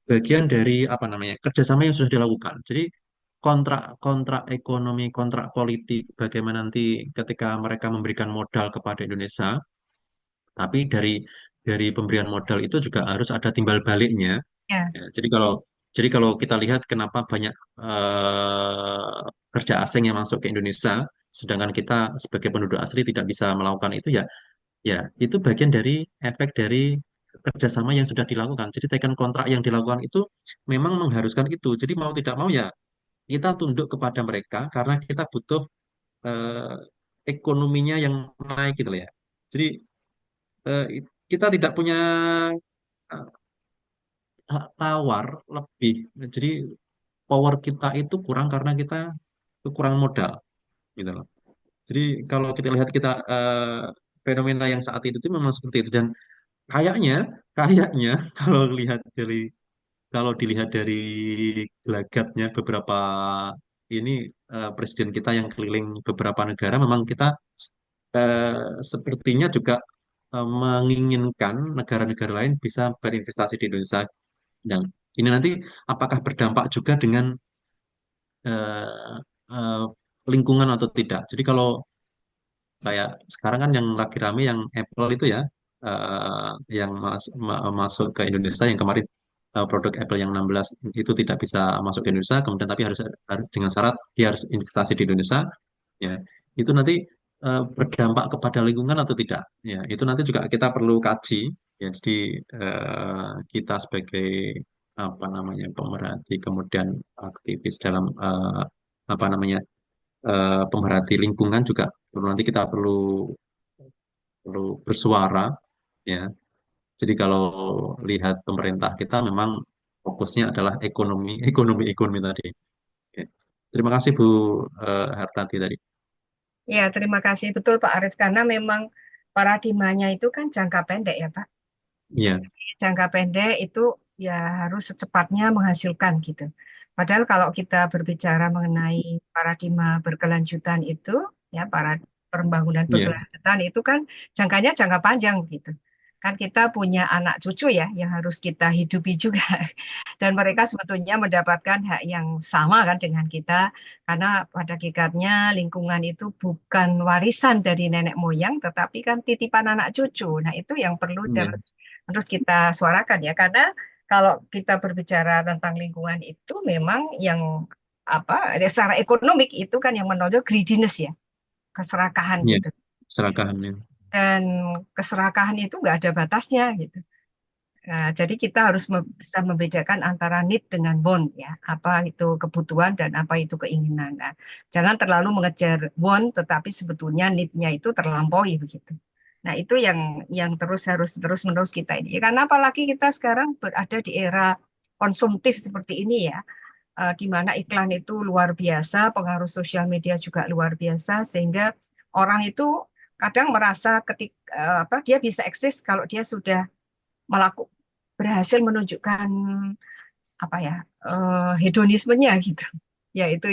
Speaker 2: bagian dari apa namanya kerjasama yang sudah dilakukan. Jadi kontrak-kontrak ekonomi, kontrak politik, bagaimana nanti ketika mereka memberikan modal kepada Indonesia, tapi dari pemberian modal itu juga harus ada timbal baliknya.
Speaker 4: ya,
Speaker 2: Ya, jadi kalau kita lihat kenapa banyak eh, kerja asing yang masuk ke Indonesia, sedangkan kita sebagai penduduk asli tidak bisa melakukan itu ya, ya itu bagian dari efek dari kerjasama yang sudah dilakukan. Jadi tekan kontrak yang dilakukan itu memang mengharuskan itu. Jadi mau tidak mau ya kita tunduk kepada mereka karena kita butuh eh, ekonominya yang naik gitu loh ya. Jadi kita tidak punya hak tawar lebih. Jadi power kita itu kurang karena kita kekurangan modal gitu loh. Jadi kalau kita lihat fenomena yang saat itu memang seperti itu dan kayaknya kayaknya kalau kalau dilihat dari gelagatnya beberapa ini presiden kita yang keliling beberapa negara memang kita sepertinya juga menginginkan negara-negara lain bisa berinvestasi di Indonesia. Dan ini nanti apakah berdampak juga dengan eh, eh, lingkungan atau tidak? Jadi kalau kayak sekarang kan yang lagi rame yang Apple itu ya, yang masuk ke Indonesia yang kemarin produk Apple yang 16 itu tidak bisa masuk ke Indonesia, kemudian tapi harus dengan syarat dia harus investasi di Indonesia, ya itu nanti berdampak kepada lingkungan atau tidak? Ya itu nanti juga kita perlu kaji. Ya, jadi kita sebagai apa namanya pemerhati kemudian aktivis dalam apa namanya pemerhati lingkungan juga nanti kita perlu perlu bersuara ya. Jadi kalau lihat pemerintah kita memang fokusnya adalah ekonomi tadi. Ya. Terima kasih Bu Hartati tadi.
Speaker 4: Ya, terima kasih betul Pak Arief karena memang paradigmanya itu kan jangka pendek ya Pak.
Speaker 2: Ya,
Speaker 4: Jangka pendek itu ya harus secepatnya menghasilkan gitu. Padahal kalau kita berbicara mengenai paradigma berkelanjutan itu, ya para pembangunan
Speaker 2: ya,
Speaker 4: berkelanjutan itu kan jangkanya jangka panjang gitu. Kan kita punya anak cucu ya yang harus kita hidupi juga. Dan mereka sebetulnya mendapatkan hak yang sama kan dengan kita, karena pada hakikatnya lingkungan itu bukan warisan dari nenek moyang, tetapi kan titipan anak cucu. Nah itu yang perlu
Speaker 2: ya,
Speaker 4: terus kita suarakan ya, karena kalau kita berbicara tentang lingkungan itu memang yang apa ya, secara ekonomik itu kan yang menonjol greediness ya, keserakahan
Speaker 2: ya,
Speaker 4: gitu.
Speaker 2: serakahannya.
Speaker 4: Dan keserakahan itu nggak ada batasnya gitu. Nah, jadi kita harus bisa membedakan antara need dengan want ya, apa itu kebutuhan dan apa itu keinginan. Nah, jangan terlalu mengejar want, tetapi sebetulnya need-nya itu terlampaui begitu. Nah, itu yang harus terus menerus kita ini. Ya, karena apalagi kita sekarang berada di era konsumtif seperti ini ya, di mana iklan itu luar biasa, pengaruh sosial media juga luar biasa, sehingga orang itu kadang merasa apa dia bisa eksis kalau dia sudah melakukan berhasil menunjukkan apa ya hedonismenya gitu ya itu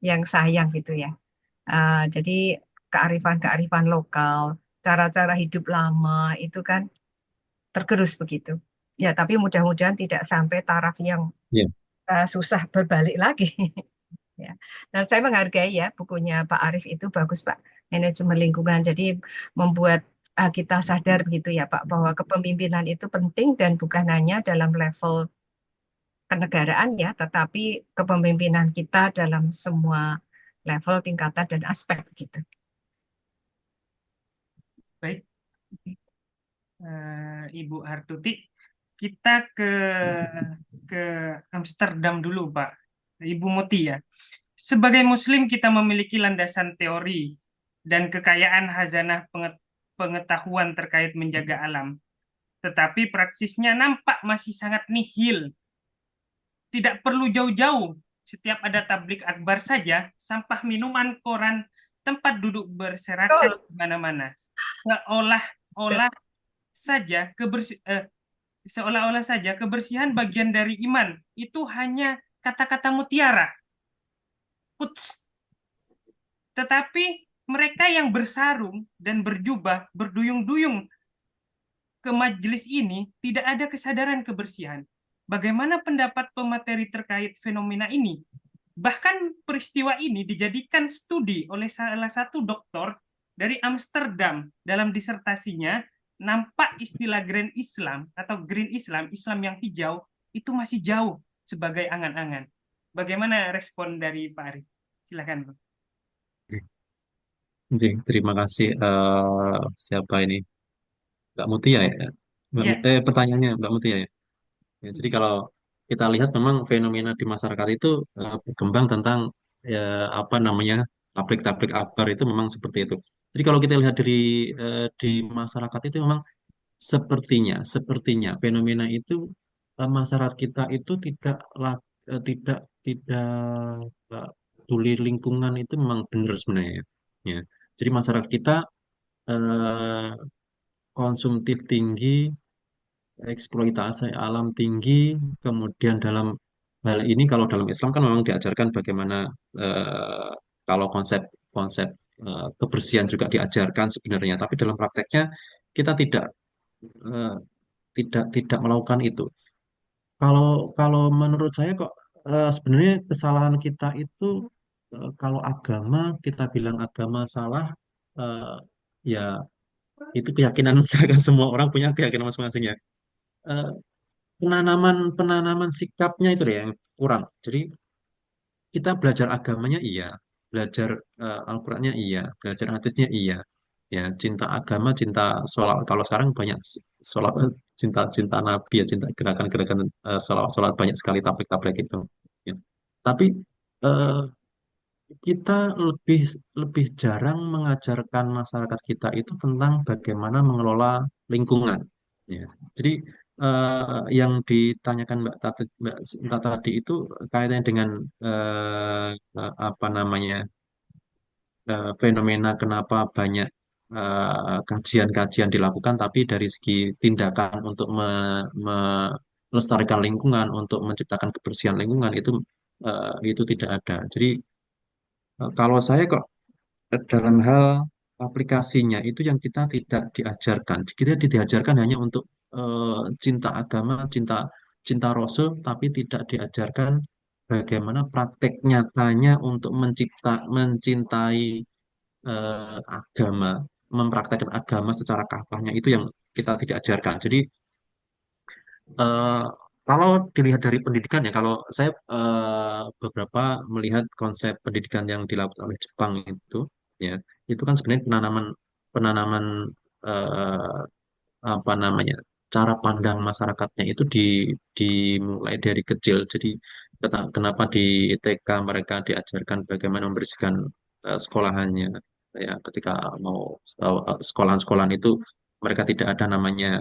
Speaker 4: yang sayang gitu ya. Jadi kearifan-kearifan lokal, cara-cara hidup lama itu kan tergerus begitu ya, tapi mudah-mudahan tidak sampai taraf yang
Speaker 2: Ya,
Speaker 4: susah berbalik lagi. Ya. Dan saya menghargai ya bukunya Pak Arief itu bagus Pak, manajemen lingkungan. Jadi membuat kita sadar begitu ya Pak bahwa kepemimpinan itu penting dan bukan hanya dalam level kenegaraan ya, tetapi kepemimpinan kita dalam semua level, tingkatan dan aspek gitu.
Speaker 1: Baik, Ibu Hartuti, kita ke Amsterdam dulu, Pak. Ibu Muti ya. Sebagai Muslim kita memiliki landasan teori dan kekayaan hazanah pengetahuan terkait menjaga alam. Tetapi praksisnya nampak masih sangat nihil. Tidak perlu jauh-jauh. Setiap ada tablik akbar saja, sampah minuman, koran, tempat duduk berserakan
Speaker 4: Betul.
Speaker 1: di mana-mana. Seolah-olah saja seolah-olah saja kebersihan bagian dari iman itu hanya kata-kata mutiara. Quotes. Tetapi mereka yang bersarung dan berjubah berduyung-duyung ke majelis ini tidak ada kesadaran kebersihan. Bagaimana pendapat pemateri terkait fenomena ini? Bahkan peristiwa ini dijadikan studi oleh salah satu doktor dari Amsterdam dalam disertasinya. Nampak istilah Green Islam atau Green Islam, Islam yang hijau, itu masih jauh sebagai angan-angan. Bagaimana respon dari Pak Arif? Silakan, Pak.
Speaker 2: oke, terima kasih. Siapa ini? Mbak Mutia ya?
Speaker 1: Ya,
Speaker 2: Pertanyaannya Mbak Mutia ya? Ya, jadi kalau kita lihat memang fenomena di masyarakat itu berkembang tentang apa namanya tablik-tablik akbar itu memang seperti itu. Jadi kalau kita lihat di masyarakat itu memang sepertinya fenomena itu masyarakat kita itu tidak tidak peduli lingkungan itu memang benar sebenarnya ya. Ya. Jadi masyarakat kita eh, konsumtif tinggi, eksploitasi alam tinggi, kemudian dalam hal ini kalau dalam Islam kan memang diajarkan bagaimana eh, kalau konsep konsep kebersihan juga diajarkan sebenarnya, tapi dalam prakteknya kita eh, tidak melakukan itu. Kalau kalau menurut saya kok sebenarnya kesalahan kita itu kalau agama kita bilang agama salah, eh, ya itu keyakinan misalkan semua orang punya keyakinan masing-masing ya. Eh, penanaman penanaman sikapnya itu deh yang kurang. Jadi kita belajar agamanya iya, belajar Al-Qur'annya iya, belajar hadisnya iya. Ya, cinta agama, cinta sholawat. Kalau sekarang banyak sholawat, cinta Nabi ya, cinta gerakan-gerakan sholawat banyak sekali tablik-tablik itu. Ya. Tapi eh, kita lebih lebih jarang mengajarkan masyarakat kita itu tentang bagaimana mengelola lingkungan. Ya. Jadi yang ditanyakan Mbak Sinta tadi itu kaitannya dengan apa namanya fenomena kenapa banyak kajian-kajian dilakukan, tapi dari segi tindakan untuk melestarikan lingkungan, untuk menciptakan kebersihan lingkungan itu tidak ada. Jadi kalau saya kok dalam hal aplikasinya itu yang kita tidak diajarkan. Kita diajarkan hanya untuk cinta agama, cinta Rasul, tapi tidak diajarkan bagaimana praktek nyatanya untuk mencintai agama, mempraktekkan agama secara kafahnya itu yang kita tidak ajarkan. Jadi eh, kalau dilihat dari pendidikan ya, kalau saya beberapa melihat konsep pendidikan yang dilakukan oleh Jepang ya, itu kan sebenarnya penanaman penanaman eh, apa namanya cara pandang masyarakatnya itu dimulai dari kecil. Jadi kenapa di TK mereka diajarkan bagaimana membersihkan sekolahannya, ya ketika mau sekolahan-sekolahan itu mereka tidak ada namanya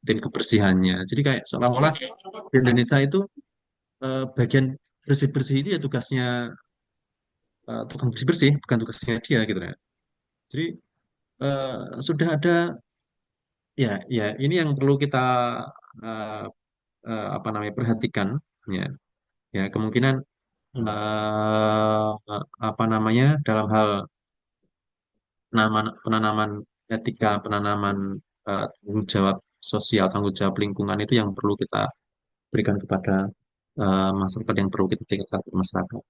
Speaker 2: tim kebersihannya. Jadi kayak seolah-olah di Indonesia itu bagian bersih-bersih itu ya tugasnya tukang bersih-bersih, bukan tugasnya dia gitu ya. Jadi sudah ada ya ya ini yang perlu kita eh, apa namanya perhatikan ya ya kemungkinan apa namanya dalam hal penanaman etika penanaman tanggung jawab sosial tanggung jawab lingkungan itu yang perlu kita berikan kepada masyarakat yang perlu kita tingkatkan ke masyarakat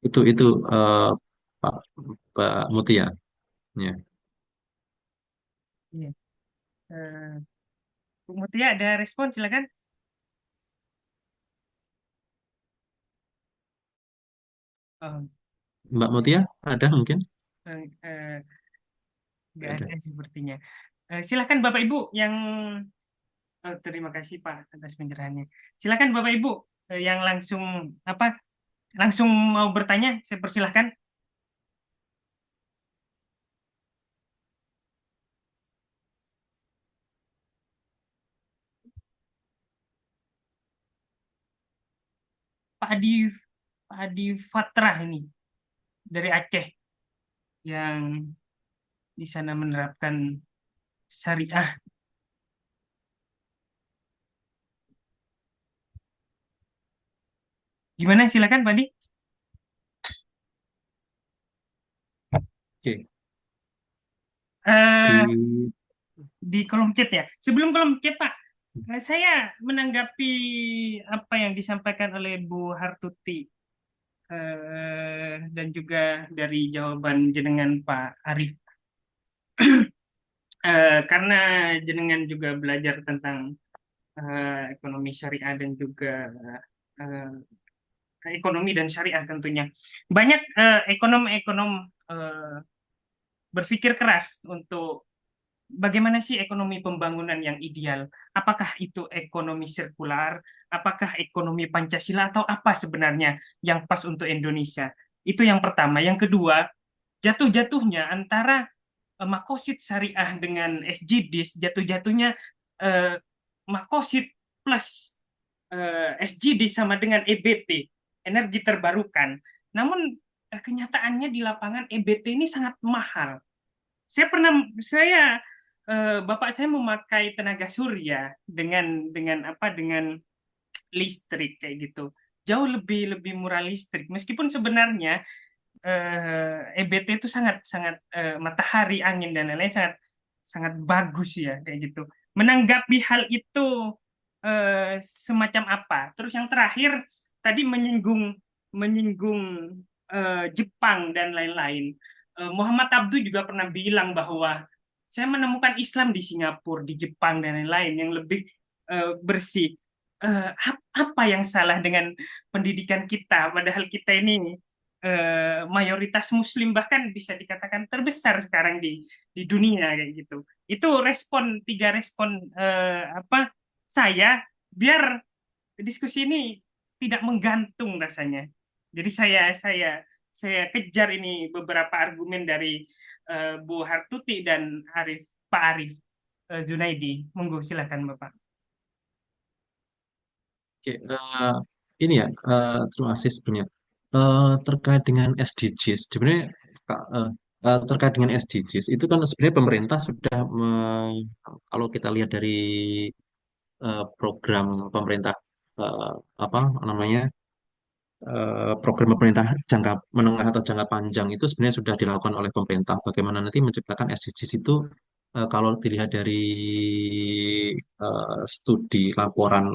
Speaker 2: itu Pak Pak Mutia ya.
Speaker 1: Iya. Eh, Bu Mutia ada respon silakan. Oh,
Speaker 2: Mbak Mutia ada mungkin
Speaker 1: eh, eh, nggak
Speaker 2: nggak ada.
Speaker 1: ada sepertinya. Silakan Bapak Ibu yang terima kasih Pak atas pencerahannya. Silakan Bapak Ibu yang langsung apa langsung mau bertanya, saya persilahkan. Pak Adi Pak Adi Fatrah ini dari Aceh yang di sana menerapkan syariah. Gimana silakan Pak Adi?
Speaker 2: Oke
Speaker 1: Eh,
Speaker 2: di
Speaker 1: di kolom chat ya. Sebelum kolom chat Pak, saya menanggapi apa yang disampaikan oleh Bu Hartuti dan juga dari jawaban jenengan Pak Arif. Karena jenengan juga belajar tentang ekonomi syariah dan juga eh, ekonomi dan syariah tentunya. Banyak ekonom-ekonom berpikir keras untuk bagaimana sih ekonomi pembangunan yang ideal? Apakah itu ekonomi sirkular? Apakah ekonomi Pancasila atau apa sebenarnya yang pas untuk Indonesia? Itu yang pertama. Yang kedua, jatuh-jatuhnya antara makosid syariah dengan SGDIS, jatuh-jatuhnya eh, makosid plus SGD sama dengan EBT, energi terbarukan. Namun kenyataannya di lapangan EBT ini sangat mahal. Saya bapak saya memakai tenaga surya dengan listrik kayak gitu. Jauh lebih lebih murah listrik. Meskipun sebenarnya EBT itu sangat sangat matahari, angin dan lain-lain sangat sangat bagus ya kayak gitu. Menanggapi hal itu semacam apa? Terus yang terakhir tadi menyinggung menyinggung Jepang dan lain-lain. Muhammad Abdu juga pernah bilang bahwa saya menemukan Islam di Singapura, di Jepang dan lain-lain yang lebih bersih. Apa yang salah dengan pendidikan kita? Padahal kita ini mayoritas Muslim, bahkan bisa dikatakan terbesar sekarang di dunia kayak gitu. Itu tiga respon apa saya biar diskusi ini tidak menggantung rasanya. Jadi saya kejar ini beberapa argumen dari Bu Hartuti dan Pak Arif Junaidi. Monggo silakan Bapak.
Speaker 2: Oke, ini ya, terima kasih sebenarnya. Terkait dengan SDGs, sebenarnya terkait dengan SDGs itu kan sebenarnya pemerintah sudah kalau kita lihat dari program pemerintah, apa namanya, program pemerintah jangka menengah atau jangka panjang itu sebenarnya sudah dilakukan oleh pemerintah. Bagaimana nanti menciptakan SDGs itu, kalau dilihat dari studi laporan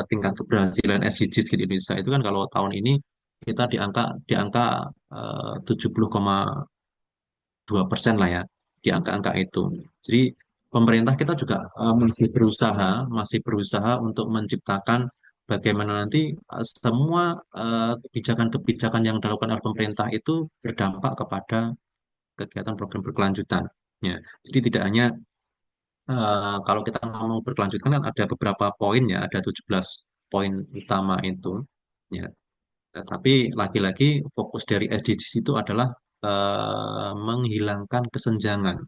Speaker 2: tingkat keberhasilan SDGs di Indonesia itu kan kalau tahun ini kita di angka 70,2% lah ya, di angka-angka itu. Jadi pemerintah kita juga masih berusaha untuk menciptakan bagaimana nanti semua kebijakan-kebijakan yang dilakukan oleh pemerintah itu berdampak kepada kegiatan program berkelanjutan. Ya, jadi tidak hanya kalau kita ngomong berkelanjutan kan ada beberapa poin ya, ada 17 poin utama itu. Ya, tapi lagi-lagi fokus dari SDGs itu adalah menghilangkan kesenjangan,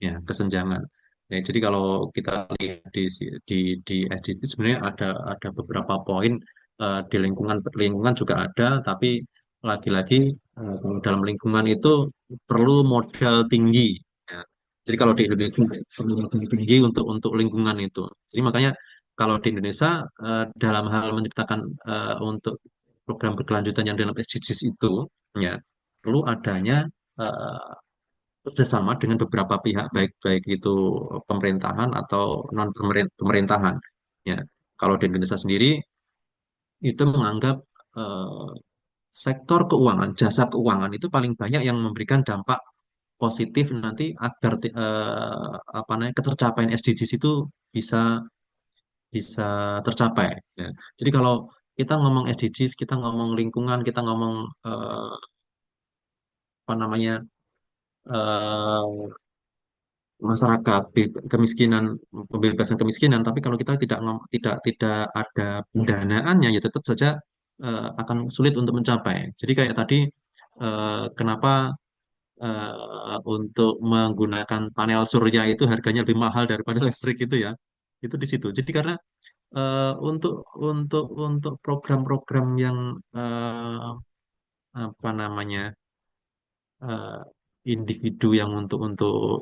Speaker 2: ya kesenjangan. Ya, jadi kalau kita lihat di SDGs sebenarnya ada beberapa poin, di lingkungan juga ada, tapi lagi-lagi kalau dalam lingkungan itu perlu modal tinggi. Ya. Jadi kalau di Indonesia perlu modal tinggi untuk lingkungan itu. Jadi makanya kalau di Indonesia dalam hal menciptakan untuk program berkelanjutan yang dalam SDGs itu, ya perlu adanya eh, kerjasama dengan beberapa pihak, baik baik itu pemerintahan atau non pemerintahan. Ya, kalau di Indonesia sendiri itu menganggap eh, sektor keuangan, jasa keuangan itu paling banyak yang memberikan dampak positif nanti agar apa namanya ketercapaian SDGs itu bisa bisa tercapai. Ya. Jadi kalau kita ngomong SDGs, kita ngomong lingkungan, kita ngomong apa namanya eh, masyarakat kemiskinan, pembebasan kemiskinan, tapi kalau kita tidak ada pendanaannya ya tetap saja akan sulit untuk mencapai. Jadi kayak tadi, kenapa untuk menggunakan panel surya itu harganya lebih mahal daripada listrik itu di situ. Jadi karena untuk program-program yang apa namanya, eh, individu yang untuk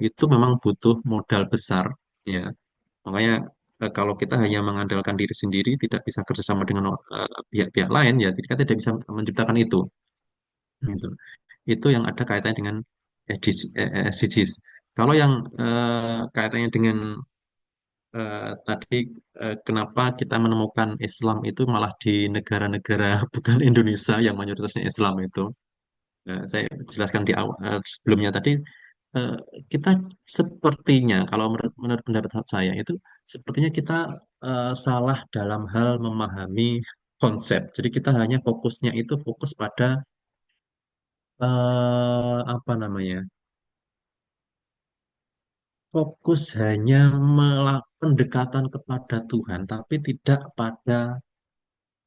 Speaker 2: itu memang butuh modal besar, ya. Makanya kalau kita hanya mengandalkan diri sendiri, tidak bisa kerjasama dengan pihak-pihak lain, ya kita tidak bisa menciptakan itu. Gitu. Itu yang ada kaitannya dengan SDGs. Kalau yang kaitannya dengan tadi, kenapa kita menemukan Islam itu malah di negara-negara bukan Indonesia yang mayoritasnya Islam itu. Saya jelaskan di awal, sebelumnya tadi, eh, kita sepertinya kalau menurut pendapat saya itu sepertinya kita salah dalam hal memahami konsep. Jadi kita hanya fokus pada apa namanya, fokus hanya pendekatan kepada Tuhan, tapi tidak pada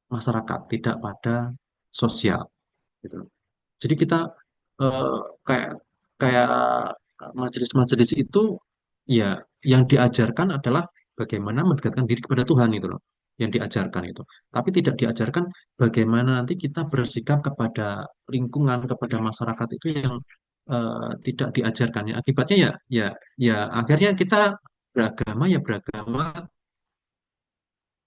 Speaker 2: masyarakat, tidak pada sosial. Gitu. Jadi kita eh, kayak kayak majelis-majelis itu ya yang diajarkan adalah bagaimana mendekatkan diri kepada Tuhan itu loh. yang diajarkan itu. Tapi tidak diajarkan bagaimana nanti kita bersikap kepada lingkungan, kepada masyarakat itu yang tidak diajarkan. Ya, akibatnya ya akhirnya kita beragama ya beragama,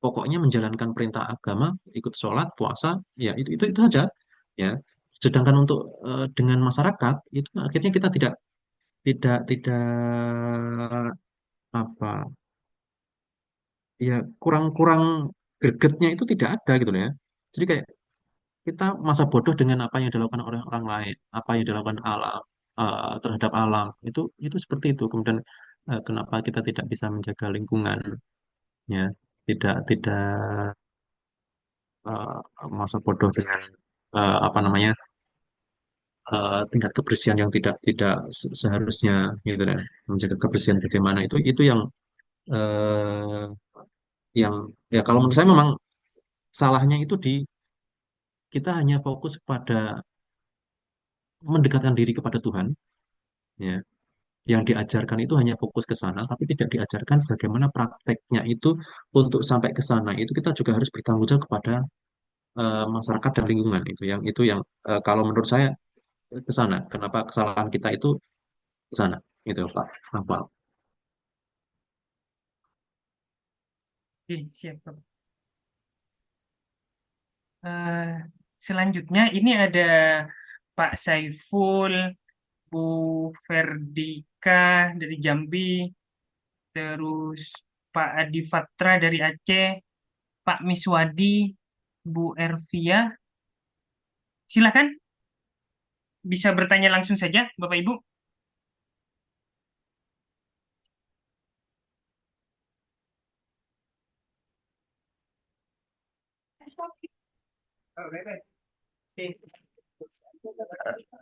Speaker 2: pokoknya menjalankan perintah agama, ikut sholat, puasa, ya itu saja. Ya. Sedangkan untuk dengan masyarakat itu akhirnya kita tidak apa ya kurang-kurang gregetnya itu tidak ada gitu loh ya. Jadi kayak kita masa bodoh dengan apa yang dilakukan oleh orang lain, apa yang dilakukan alam terhadap alam itu seperti itu. Kemudian kenapa kita tidak bisa menjaga lingkungan, ya tidak masa bodoh dengan apa namanya tingkat kebersihan yang tidak seharusnya gitu ya. Menjaga kebersihan bagaimana itu eh, yang ya kalau menurut saya memang salahnya itu di kita hanya fokus pada mendekatkan diri kepada Tuhan, ya. Yang diajarkan itu hanya fokus ke sana, tapi tidak diajarkan bagaimana prakteknya itu untuk sampai ke sana. Itu kita juga harus bertanggung jawab kepada masyarakat dan lingkungan itu yang kalau menurut saya ke sana. Kenapa kesalahan kita itu ke sana? Gitu, Pak. Pak.
Speaker 1: Oke, siap, Pak. Eh, Selanjutnya ini ada Pak Saiful, Bu Verdika dari Jambi, terus Pak Adi Fatra dari Aceh, Pak Miswadi, Bu Ervia. Silakan bisa bertanya langsung saja, Bapak Ibu.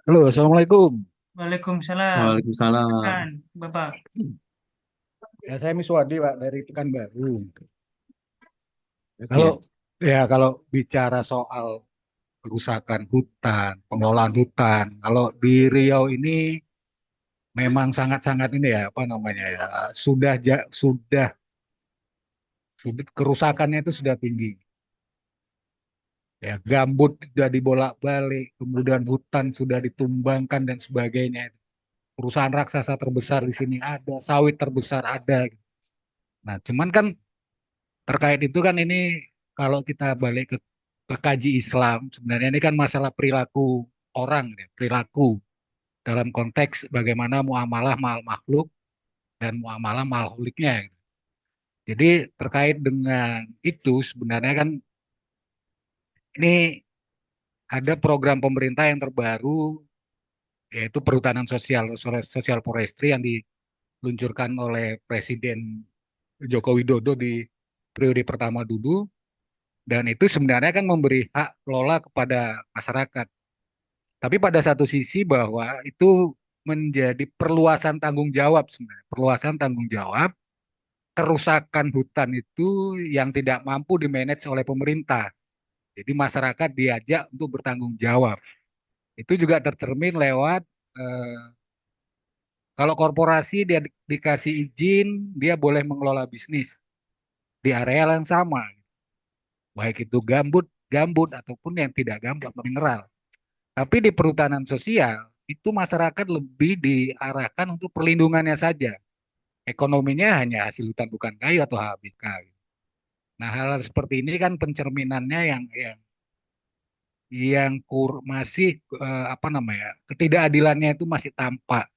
Speaker 5: Halo, Assalamualaikum.
Speaker 1: Waalaikumsalam.
Speaker 2: Waalaikumsalam.
Speaker 1: Silakan, Bapak.
Speaker 5: Ya, saya Miswadi, Pak, dari Pekanbaru. Kalau
Speaker 2: Oke.
Speaker 5: kalau bicara soal kerusakan hutan, pengelolaan hutan, kalau di Riau ini memang sangat-sangat ini ya, apa namanya ya, sudah kerusakannya itu sudah tinggi. Ya, gambut sudah dibolak-balik, kemudian hutan sudah ditumbangkan dan sebagainya. Perusahaan raksasa terbesar di sini ada, sawit terbesar ada. Nah, cuman kan terkait itu kan ini kalau kita balik ke kaji Islam, sebenarnya ini kan masalah perilaku orang, ya, perilaku dalam konteks bagaimana muamalah mal makhluk dan muamalah makhluknya. Jadi terkait dengan itu sebenarnya kan ini ada program pemerintah yang terbaru yaitu perhutanan sosial, sosial forestry yang diluncurkan oleh Presiden Joko Widodo di periode pertama dulu. Dan itu sebenarnya kan memberi hak kelola kepada masyarakat. Tapi pada satu sisi bahwa itu menjadi perluasan tanggung jawab sebenarnya. Perluasan tanggung jawab kerusakan hutan itu yang tidak mampu dimanage oleh pemerintah. Jadi masyarakat diajak untuk bertanggung jawab. Itu juga tercermin lewat eh, kalau korporasi dia dikasih izin, dia boleh mengelola bisnis di area yang sama, baik itu gambut, gambut ataupun yang tidak gambut, mineral. Tapi di perhutanan sosial itu masyarakat lebih diarahkan untuk perlindungannya saja. Ekonominya hanya hasil hutan bukan kayu atau HBK. Nah, hal-hal seperti ini kan pencerminannya yang masih apa namanya ketidakadilannya itu masih tampak.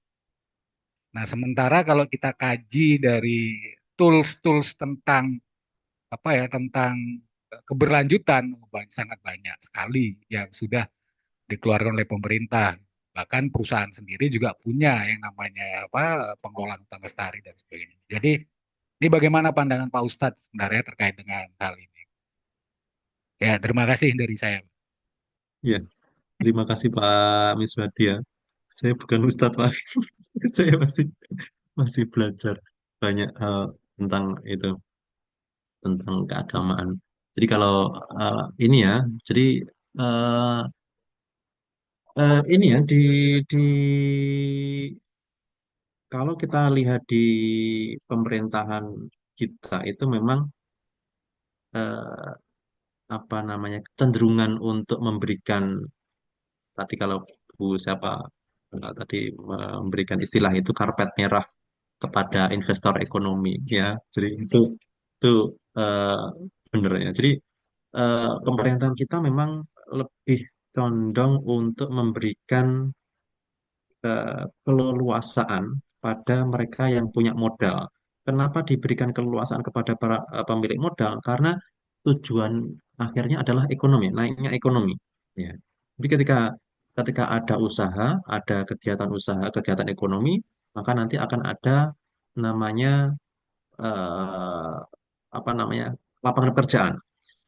Speaker 5: Nah, sementara kalau kita kaji dari tools-tools tentang apa ya tentang keberlanjutan sangat banyak sekali yang sudah dikeluarkan oleh pemerintah. Bahkan perusahaan sendiri juga punya yang namanya apa pengelolaan hutan lestari dan sebagainya. Jadi ini bagaimana pandangan Pak Ustadz sebenarnya terkait dengan hal ini? Ya, terima kasih dari saya.
Speaker 2: Ya, terima kasih Pak Miswadi ya. Saya bukan Ustadz Pak. Saya masih belajar banyak hal tentang itu, tentang keagamaan. Jadi kalau ini ya, jadi eh, ini ya di kalau kita lihat di pemerintahan kita itu memang eh, apa namanya kecenderungan untuk memberikan tadi kalau Bu siapa tadi memberikan istilah itu karpet merah kepada investor ekonomi ya. Jadi itu eh, benar ya. Jadi pemerintahan kita memang lebih condong untuk memberikan keleluasaan pada mereka yang punya modal. Kenapa diberikan keleluasaan kepada para pemilik modal? Karena tujuan akhirnya adalah ekonomi, naiknya ekonomi. Ya. Jadi ketika ada usaha, ada kegiatan usaha, kegiatan ekonomi, maka nanti akan ada namanya eh, apa namanya lapangan pekerjaan.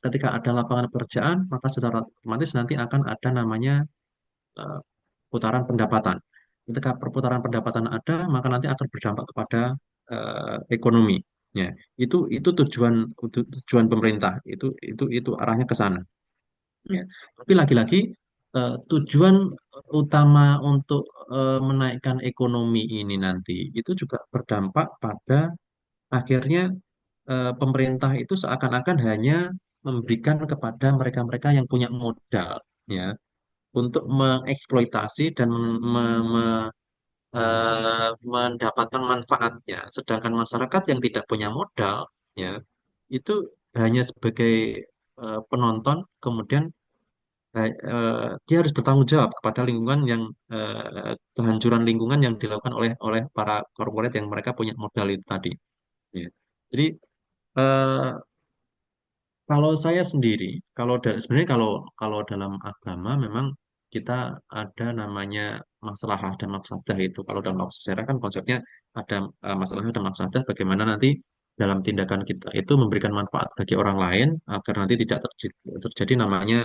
Speaker 2: Ketika ada lapangan pekerjaan, maka secara otomatis nanti akan ada namanya eh, putaran pendapatan. Ketika perputaran pendapatan ada, maka nanti akan berdampak kepada ekonomi. Ya, itu tujuan pemerintah. Itu arahnya ke sana. Ya. Tapi lagi-lagi tujuan utama untuk menaikkan ekonomi ini nanti itu juga berdampak pada akhirnya pemerintah itu seakan-akan hanya memberikan kepada mereka-mereka yang punya modal, ya, untuk mengeksploitasi dan mendapatkan manfaatnya. Sedangkan masyarakat yang tidak punya modal, ya, itu hanya sebagai penonton, kemudian dia harus bertanggung jawab kepada lingkungan yang kehancuran lingkungan yang dilakukan oleh oleh para korporat yang mereka punya modal itu tadi. Ya. Jadi eh, kalau saya sendiri, sebenarnya kalau kalau dalam agama memang kita ada namanya masalah dan mafsadah itu. Kalau dalam sejarah kan konsepnya ada masalah dan mafsadah bagaimana nanti dalam tindakan kita itu memberikan manfaat bagi orang lain agar nanti tidak terjadi namanya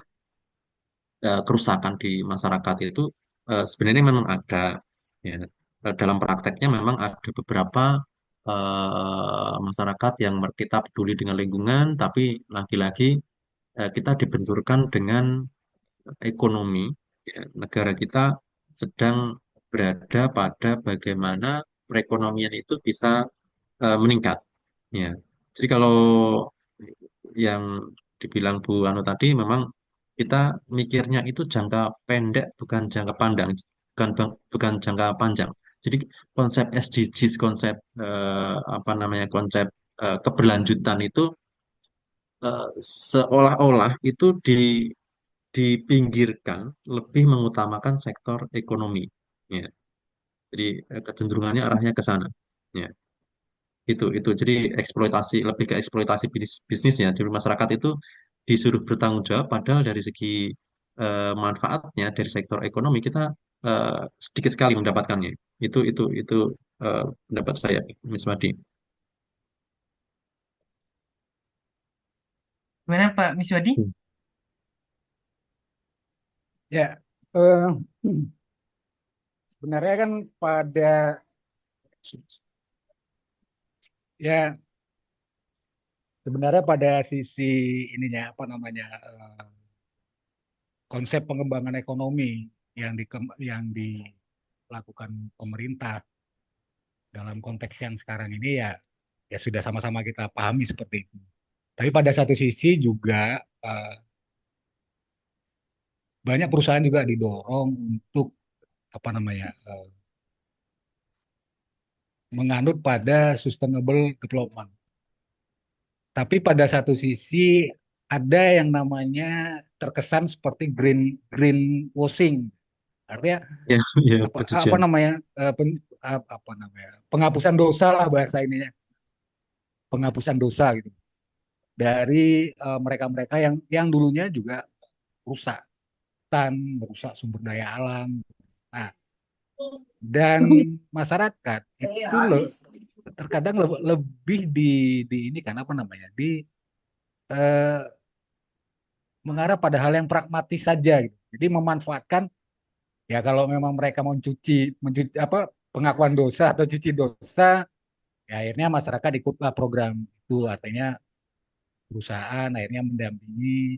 Speaker 2: kerusakan di masyarakat itu sebenarnya memang ada ya. Dalam prakteknya memang ada beberapa masyarakat yang kita peduli dengan lingkungan tapi lagi-lagi kita dibenturkan dengan ekonomi ya. Negara kita sedang berada pada bagaimana perekonomian itu bisa meningkat ya. Jadi kalau yang dibilang Bu Anu tadi memang kita mikirnya itu jangka pendek bukan jangka pandang bukan jangka panjang. Jadi konsep SDGs konsep apa namanya konsep keberlanjutan itu seolah-olah itu dipinggirkan lebih mengutamakan sektor ekonomi ya. Jadi kecenderungannya arahnya ke sana ya. Itu jadi eksploitasi lebih ke eksploitasi bisnis ya. Jadi masyarakat itu disuruh bertanggung jawab padahal dari segi manfaatnya dari sektor ekonomi kita sedikit sekali mendapatkannya. Itu pendapat saya Mas Wadi.
Speaker 1: Gimana Pak Miswadi?
Speaker 2: Hmm.
Speaker 5: Ya, sebenarnya kan pada ya sebenarnya pada sisi ininya apa namanya konsep pengembangan ekonomi yang dilakukan pemerintah dalam konteks yang sekarang ini ya sudah sama-sama kita pahami seperti itu. Tapi pada satu sisi juga eh, banyak perusahaan juga didorong untuk apa namanya menganut pada sustainable development. Tapi pada satu sisi ada yang namanya terkesan seperti greenwashing. Artinya
Speaker 2: Ya, ya
Speaker 5: apa
Speaker 2: pencucian.
Speaker 5: namanya apa namanya penghapusan dosa lah bahasa ininya, penghapusan dosa gitu dari mereka-mereka yang dulunya juga rusak hutan, merusak sumber daya alam. Nah, dan masyarakat itu terkadang lebih di ini kan apa namanya eh, mengarah pada hal yang pragmatis saja gitu. Jadi memanfaatkan ya kalau memang mereka mau mencuci apa pengakuan dosa atau cuci dosa, ya akhirnya masyarakat ikutlah program itu. Artinya perusahaan akhirnya mendampingi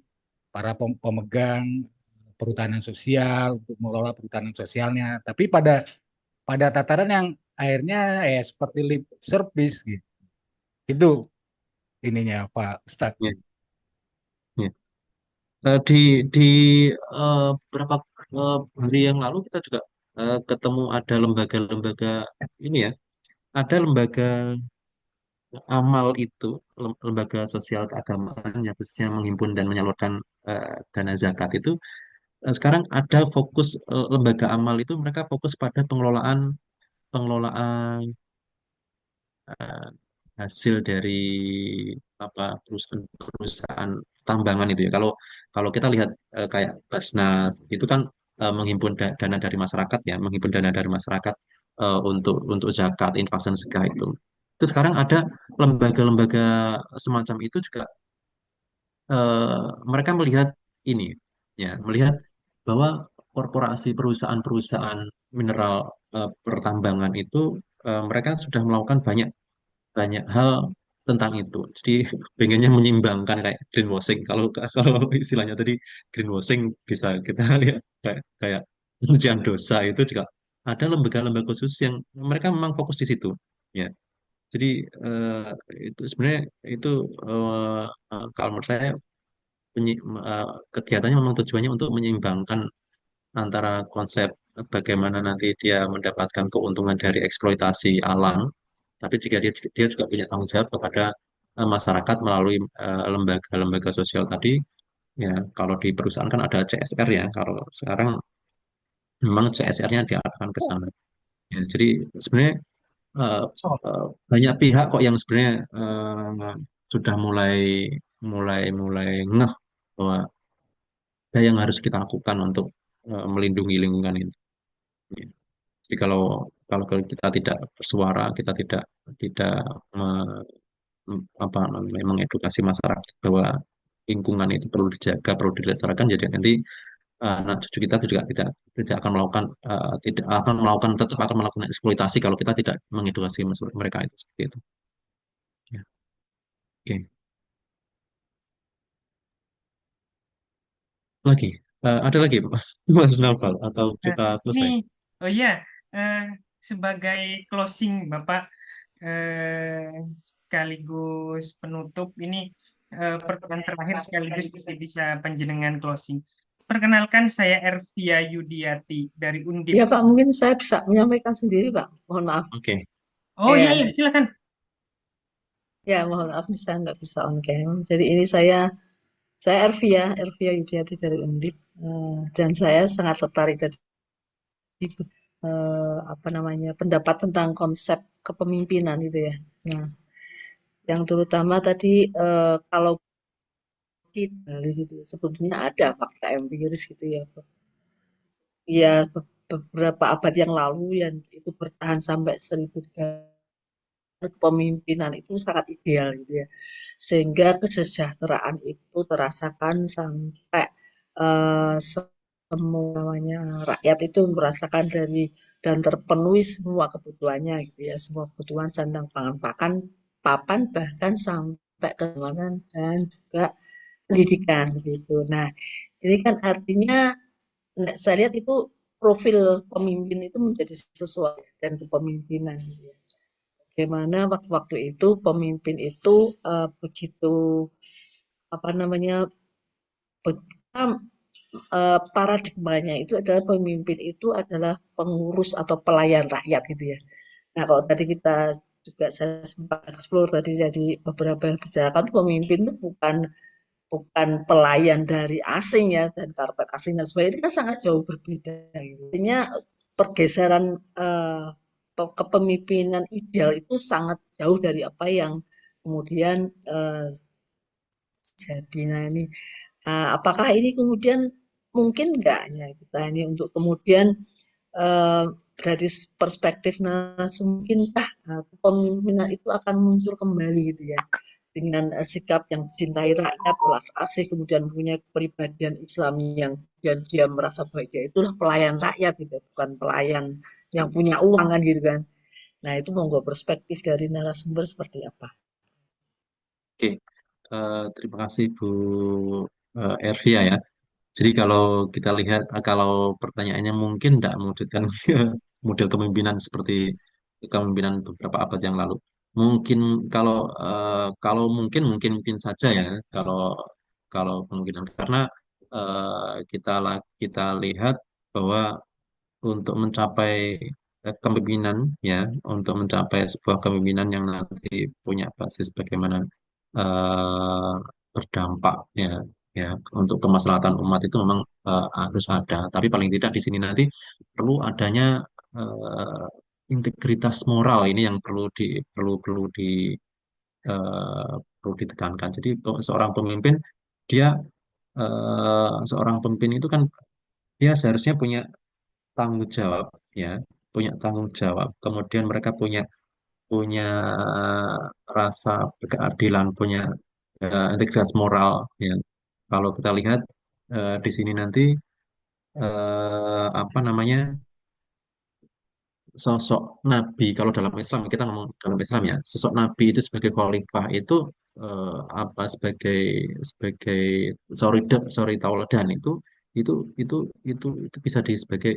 Speaker 5: para pemegang perhutanan sosial untuk mengelola perhutanan sosialnya. Tapi pada tataran yang akhirnya seperti lip service gitu. Itu ininya Pak Ustadz.
Speaker 2: Ya. di di beberapa hari yang lalu kita juga ketemu ada lembaga-lembaga ini ya, ada lembaga amal itu, lembaga sosial keagamaan yang khususnya menghimpun dan menyalurkan dana zakat itu sekarang ada fokus lembaga amal itu mereka fokus pada pengelolaan pengelolaan eh, hasil dari apa perusahaan tambangan itu ya. Kalau kalau kita lihat kayak Basnas itu kan dana dari masyarakat ya, menghimpun dana dari masyarakat untuk zakat, infak dan sedekah itu. Itu sekarang ada lembaga-lembaga semacam itu juga mereka melihat ini ya, melihat bahwa korporasi perusahaan-perusahaan mineral pertambangan itu mereka sudah melakukan banyak banyak hal tentang itu. Jadi pengennya menyeimbangkan kayak greenwashing. Kalau kalau istilahnya tadi greenwashing bisa kita lihat kayak pencucian dosa itu juga ada lembaga-lembaga khusus yang mereka memang fokus di situ. Ya, jadi itu sebenarnya itu kalau menurut saya kegiatannya memang tujuannya untuk menyeimbangkan antara konsep bagaimana nanti dia mendapatkan keuntungan dari eksploitasi alam, tapi jika dia juga punya tanggung jawab kepada masyarakat melalui lembaga-lembaga sosial tadi. Ya, kalau di perusahaan kan ada CSR ya. Kalau sekarang memang CSR-nya diarahkan ke sana. Ya, jadi sebenarnya eh, banyak pihak kok yang sebenarnya sudah mulai mulai mulai ngeh bahwa ada yang harus kita lakukan untuk melindungi lingkungan ini. Ya. Jadi kalau kalau kita tidak bersuara, kita tidak apa namanya mengedukasi masyarakat bahwa lingkungan itu perlu dijaga, perlu dilestarikan, jadi nanti anak cucu kita juga tidak tidak akan melakukan tidak akan melakukan tetap akan melakukan eksploitasi kalau kita tidak mengedukasi mereka itu seperti itu. Ya. Oke, lagi ada lagi Mas Naval atau
Speaker 1: Nah,
Speaker 2: kita
Speaker 1: ini,
Speaker 2: selesai?
Speaker 1: oh iya, eh, sebagai closing Bapak, eh, sekaligus penutup ini, pertanyaan terakhir sekaligus kita bisa panjenengan closing. Perkenalkan, saya Ervia Yudiati dari Undip.
Speaker 3: Ya Pak, mungkin saya bisa menyampaikan sendiri Pak. Mohon maaf.
Speaker 2: Oke,
Speaker 1: Oh iya, iya,
Speaker 3: Ya,
Speaker 1: silakan.
Speaker 3: ya mohon maaf nih saya nggak bisa on cam. Jadi ini saya Ervia Yudiati dari Undip. Dan saya sangat tertarik dari apa namanya pendapat tentang konsep kepemimpinan itu ya. Nah, yang terutama tadi kalau kita gitu sebetulnya ada fakta empiris gitu ya. Ya beberapa abad yang lalu yang itu bertahan sampai 1300 kepemimpinan itu sangat ideal gitu ya. Sehingga kesejahteraan itu terasakan sampai semua namanya rakyat itu merasakan dari dan terpenuhi semua kebutuhannya gitu ya, semua kebutuhan sandang pangan pakan papan bahkan sampai keamanan dan juga pendidikan gitu. Nah, ini kan artinya saya lihat itu profil pemimpin itu menjadi sesuai dan kepemimpinan gitu ya. Bagaimana waktu-waktu itu pemimpin itu begitu apa namanya paradigmanya itu adalah pemimpin itu adalah pengurus atau pelayan rakyat gitu ya. Nah kalau tadi kita juga saya sempat explore tadi jadi beberapa yang bicarakan pemimpin itu bukan bukan pelayan dari asing ya dan karpet asing dan sebagainya itu kan sangat jauh berbeda. Gitu. Artinya pergeseran kepemimpinan ideal itu sangat jauh dari apa yang kemudian jadi. Nah ini apakah ini kemudian mungkin nggak ya kita ini untuk kemudian eh, dari perspektif narasumber mungkinkah kepemimpinan itu akan muncul kembali gitu ya dengan sikap yang dicintai rakyat, ulas asih, kemudian punya kepribadian Islami yang dia merasa bahwa dia itulah pelayan rakyat gitu, bukan pelayan yang punya uang kan gitu kan. Nah itu monggo perspektif dari narasumber seperti apa?
Speaker 2: oke. Terima kasih Bu Ervia ya. Jadi kalau kita lihat, kalau pertanyaannya mungkin tidak mewujudkan model kepemimpinan seperti kepemimpinan beberapa abad yang lalu. Mungkin kalau mungkin mungkin mungkin saja ya kalau kalau kemungkinan karena kita lihat bahwa untuk mencapai kepemimpinan, ya, untuk mencapai sebuah kepemimpinan yang nanti punya basis bagaimana eh, berdampak, ya, ya, untuk kemaslahatan umat itu memang harus ada. Tapi paling tidak di sini nanti perlu adanya eh, integritas moral ini yang perlu ditekankan. Jadi seorang pemimpin dia seorang pemimpin itu kan dia seharusnya punya tanggung jawab, ya, punya tanggung jawab. Kemudian mereka punya punya rasa keadilan, punya integritas moral, ya. Kalau kita lihat di sini nanti apa namanya, sosok nabi, kalau dalam Islam kita ngomong dalam Islam, ya, sosok nabi itu sebagai khalifah itu apa, sebagai sebagai sorry sorry tauladan itu itu itu bisa sebagai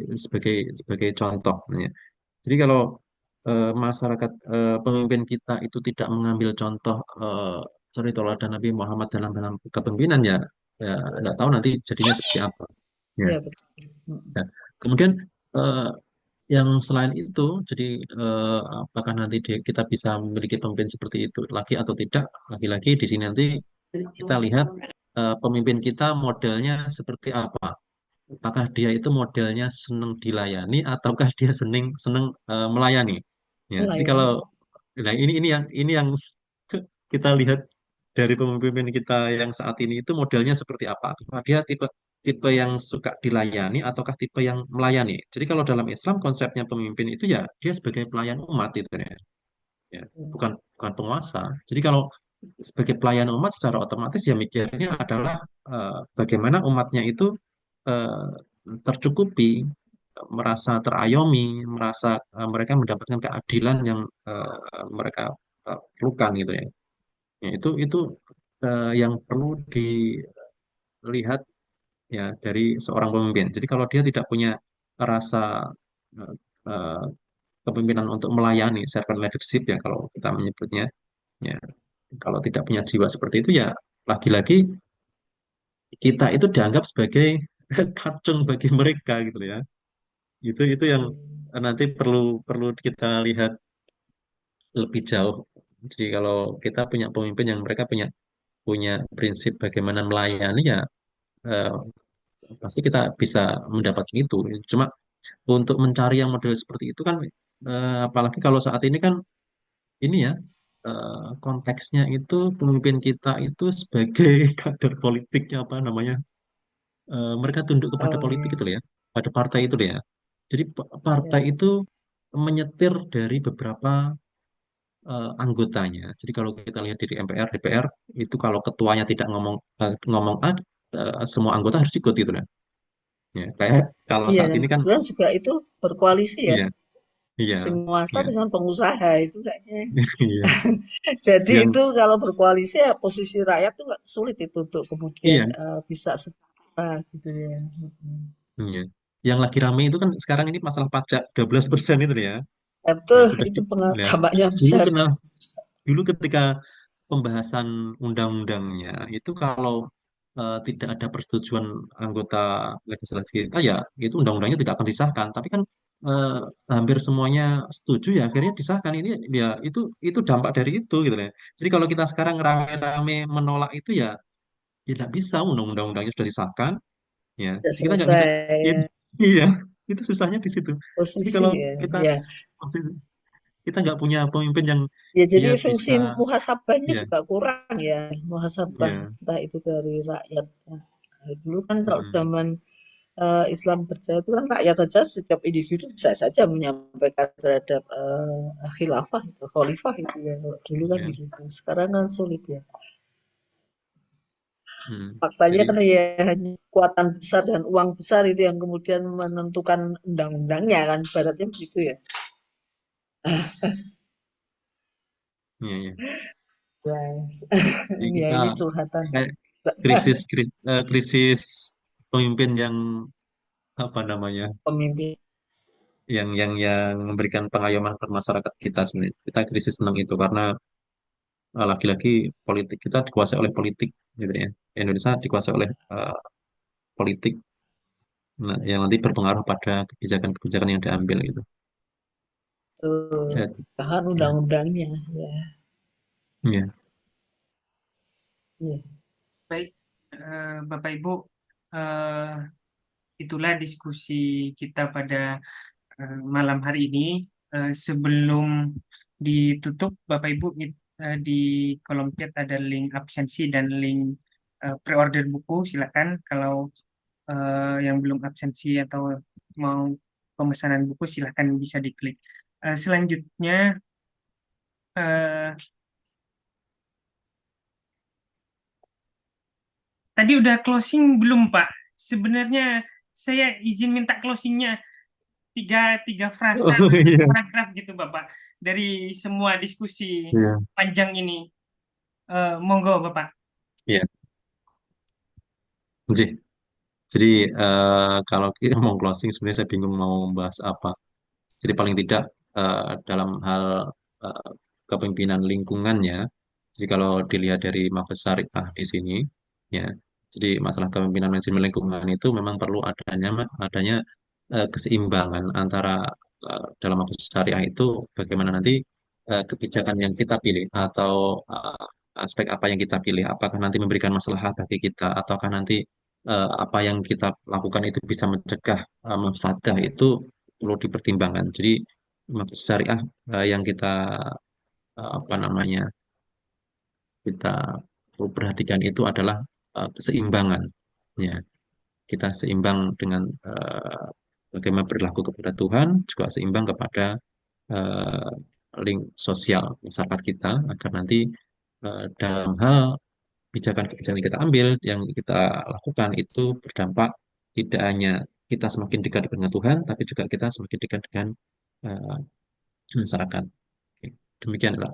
Speaker 2: sebagai contoh, ya. Jadi kalau masyarakat, pemimpin kita itu tidak mengambil contoh sorry tauladan Nabi Muhammad dalam dalam kepemimpinan, ya, ya nggak tahu nanti jadinya seperti apa, ya.
Speaker 3: Ya, betul.
Speaker 2: Ya. Kemudian eh, yang selain itu, jadi apakah nanti kita bisa memiliki pemimpin seperti itu lagi atau tidak? Lagi-lagi di sini nanti kita lihat pemimpin kita modelnya seperti apa. Apakah dia itu modelnya senang dilayani ataukah dia senang senang melayani? Ya, jadi kalau
Speaker 3: Melayani.
Speaker 2: nah ini yang kita lihat dari pemimpin kita yang saat ini itu modelnya seperti apa? Apakah dia tipe tipe yang suka dilayani ataukah tipe yang melayani? Jadi kalau dalam Islam konsepnya pemimpin itu ya dia sebagai pelayan umat itu, ya. Ya, bukan bukan penguasa. Jadi kalau sebagai pelayan umat secara otomatis ya mikirnya adalah bagaimana umatnya itu eh, tercukupi, merasa terayomi, merasa mereka mendapatkan keadilan yang mereka perlukan gitu, ya. Ya, itu yang perlu dilihat, ya, dari seorang pemimpin. Jadi kalau dia tidak punya rasa eh, eh, kepemimpinan untuk melayani, servant leadership, ya, kalau kita menyebutnya, ya, kalau tidak punya jiwa seperti itu, ya, lagi-lagi kita itu dianggap sebagai kacung bagi mereka gitu, ya. Itu yang nanti perlu perlu kita lihat lebih jauh. Jadi kalau kita punya pemimpin yang mereka punya punya prinsip bagaimana melayani, ya, eh, pasti kita bisa mendapatkan itu. Cuma untuk mencari yang model seperti itu kan, apalagi kalau saat ini kan ini, ya, konteksnya itu pemimpin kita itu sebagai kader politiknya apa namanya, mereka tunduk kepada politik
Speaker 3: Oh,
Speaker 2: itu loh, ya, pada partai itu loh, ya. Jadi partai
Speaker 3: ya.
Speaker 2: itu menyetir dari beberapa anggotanya. Jadi kalau kita lihat di MPR, DPR itu kalau ketuanya tidak ngomong A, semua anggota harus ikut gitu kan. Ya, kayak kalau
Speaker 3: Iya,
Speaker 2: saat
Speaker 3: dan
Speaker 2: ini kan,
Speaker 3: kebetulan juga itu berkoalisi ya,
Speaker 2: iya, iya,
Speaker 3: penguasa
Speaker 2: iya,
Speaker 3: dengan pengusaha itu kayaknya.
Speaker 2: iya,
Speaker 3: Jadi
Speaker 2: yang
Speaker 3: itu kalau berkoalisi ya posisi rakyat tuh nggak sulit itu untuk kemudian
Speaker 2: iya,
Speaker 3: bisa sejahtera gitu ya.
Speaker 2: iya. Yang lagi rame itu kan sekarang ini masalah pajak 12% itu ya.
Speaker 3: Ya,
Speaker 2: Ya
Speaker 3: betul,
Speaker 2: sudah
Speaker 3: itu
Speaker 2: ya.
Speaker 3: dampaknya
Speaker 2: Dulu
Speaker 3: besar.
Speaker 2: kena dulu ketika pembahasan undang-undangnya itu kalau tidak ada persetujuan anggota legislasi kita, ya itu undang-undangnya tidak akan disahkan. Tapi kan eh, hampir semuanya setuju, ya akhirnya disahkan. Ini ya itu dampak dari itu gitu ya. Jadi kalau kita sekarang rame-rame menolak itu, ya tidak bisa, undang-undangnya sudah disahkan, ya.
Speaker 3: Sudah
Speaker 2: Jadi kita nggak bisa,
Speaker 3: selesai ya,
Speaker 2: iya, itu susahnya di situ. Jadi
Speaker 3: posisi
Speaker 2: kalau
Speaker 3: ya.
Speaker 2: kita
Speaker 3: Ya,
Speaker 2: kita nggak punya pemimpin yang
Speaker 3: ya jadi
Speaker 2: dia
Speaker 3: fungsi
Speaker 2: bisa,
Speaker 3: muhasabahnya
Speaker 2: ya,
Speaker 3: juga kurang ya, muhasabah
Speaker 2: ya,
Speaker 3: entah itu dari rakyat. Nah, dulu kan kalau
Speaker 2: mm,
Speaker 3: zaman Islam berjaya itu kan rakyat saja setiap individu bisa saja menyampaikan terhadap khilafah itu, khalifah itu ya. Kalau dulu kan
Speaker 2: ya,
Speaker 3: begitu. Sekarang kan sulit ya. Faktanya
Speaker 2: jadi,
Speaker 3: kan ya hanya kekuatan besar dan uang besar itu yang kemudian menentukan undang-undangnya kan, ibaratnya begitu ya.
Speaker 2: ya, ya.
Speaker 3: Yes.
Speaker 2: Jadi
Speaker 3: Ya
Speaker 2: kita
Speaker 3: ini curhatan
Speaker 2: kayak krisis pemimpin yang apa namanya,
Speaker 3: pemimpin.
Speaker 2: yang memberikan pengayoman ke masyarakat kita, sebenarnya kita krisis tentang itu karena lagi-lagi politik kita dikuasai oleh politik gitu, ya. Indonesia dikuasai oleh politik, nah, yang nanti berpengaruh pada kebijakan-kebijakan yang diambil gitu.
Speaker 3: Betul.
Speaker 2: Ya,
Speaker 3: Bahkan
Speaker 2: ya,
Speaker 3: undang-undangnya, ya.
Speaker 2: ya.
Speaker 3: Iya.
Speaker 1: Baik, Bapak Ibu, eh, itulah diskusi kita pada malam hari ini. Sebelum ditutup, Bapak Ibu, di kolom chat ada link absensi dan link pre-order buku. Silakan kalau yang belum absensi atau mau pemesanan buku, silakan bisa diklik. Selanjutnya, eh, tadi udah closing belum, Pak? Sebenarnya saya izin minta closingnya tiga tiga frasa
Speaker 2: Oh iya,
Speaker 1: paragraf gitu, Bapak, dari semua diskusi
Speaker 2: iya,
Speaker 1: panjang ini. Monggo, Bapak.
Speaker 2: iya. Ji. Jadi kalau kita mau closing sebenarnya saya bingung mau membahas apa. Jadi paling tidak dalam hal eh, kepemimpinan lingkungannya. Jadi kalau dilihat dari Mafus Syariah di sini, ya. Jadi masalah kepemimpinan manajemen lingkungan itu memang perlu adanya keseimbangan antara dalam Mafus Syariah itu bagaimana nanti kebijakan yang kita pilih atau aspek apa yang kita pilih, apakah nanti memberikan masalah bagi kita ataukah nanti apa yang kita lakukan itu bisa mencegah mafsadah itu perlu dipertimbangkan. Jadi Mafus Syariah yang apa namanya kita perlu perhatikan itu adalah keseimbangan. Ya, kita seimbang dengan bagaimana berlaku kepada Tuhan, juga seimbang kepada eh, link sosial masyarakat kita, agar nanti dalam hal kebijakan-kebijakan yang kita ambil, yang kita lakukan itu berdampak tidak hanya kita semakin dekat dengan Tuhan, tapi juga kita semakin dekat dengan eh, masyarakat. Oke, demikianlah.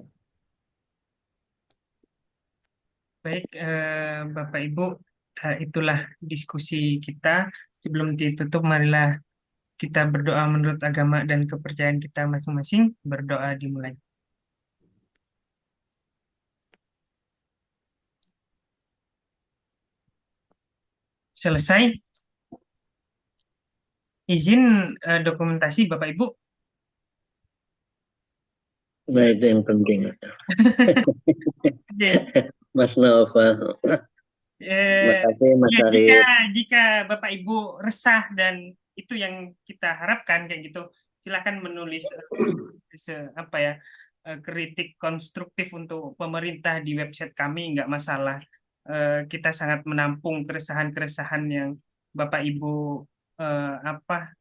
Speaker 1: Baik, Bapak Ibu, itulah diskusi kita. Sebelum ditutup, marilah kita berdoa menurut agama dan kepercayaan kita masing-masing. Berdoa dimulai. Selesai. Izin dokumentasi, Bapak Ibu.
Speaker 6: Nah, itu yang penting.
Speaker 1: Oke.
Speaker 6: Mas Nova. Makasih Mas
Speaker 1: Ya,
Speaker 6: Arif.
Speaker 1: jika Bapak Ibu resah dan itu yang kita harapkan kayak gitu, silakan menulis apa ya, kritik konstruktif untuk pemerintah di website kami, nggak masalah. Kita sangat menampung keresahan-keresahan yang Bapak Ibu apa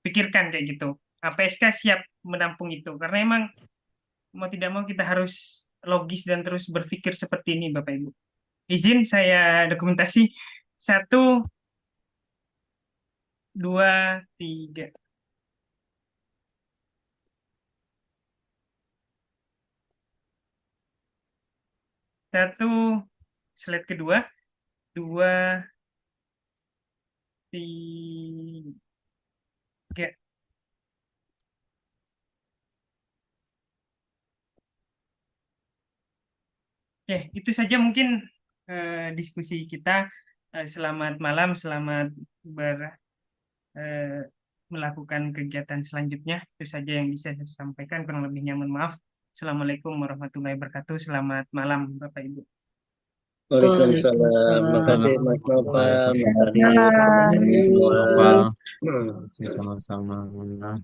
Speaker 1: pikirkan kayak gitu. APSK siap menampung itu karena emang mau tidak mau kita harus logis dan terus berpikir seperti ini, Bapak Ibu. Izin saya dokumentasi. Satu, dua, tiga. Satu, slide kedua. Dua, tiga. Oke, itu saja mungkin diskusi kita. Selamat malam, selamat ber, eh, melakukan kegiatan selanjutnya. Itu saja yang bisa saya sampaikan. Kurang lebihnya mohon maaf. Assalamualaikum warahmatullahi wabarakatuh. Selamat malam, Bapak Ibu.
Speaker 6: Waalaikumsalam. Makasih Mas Nova, Mas Arif,
Speaker 3: Waalaikumsalam.
Speaker 6: semua.
Speaker 2: Sama-sama.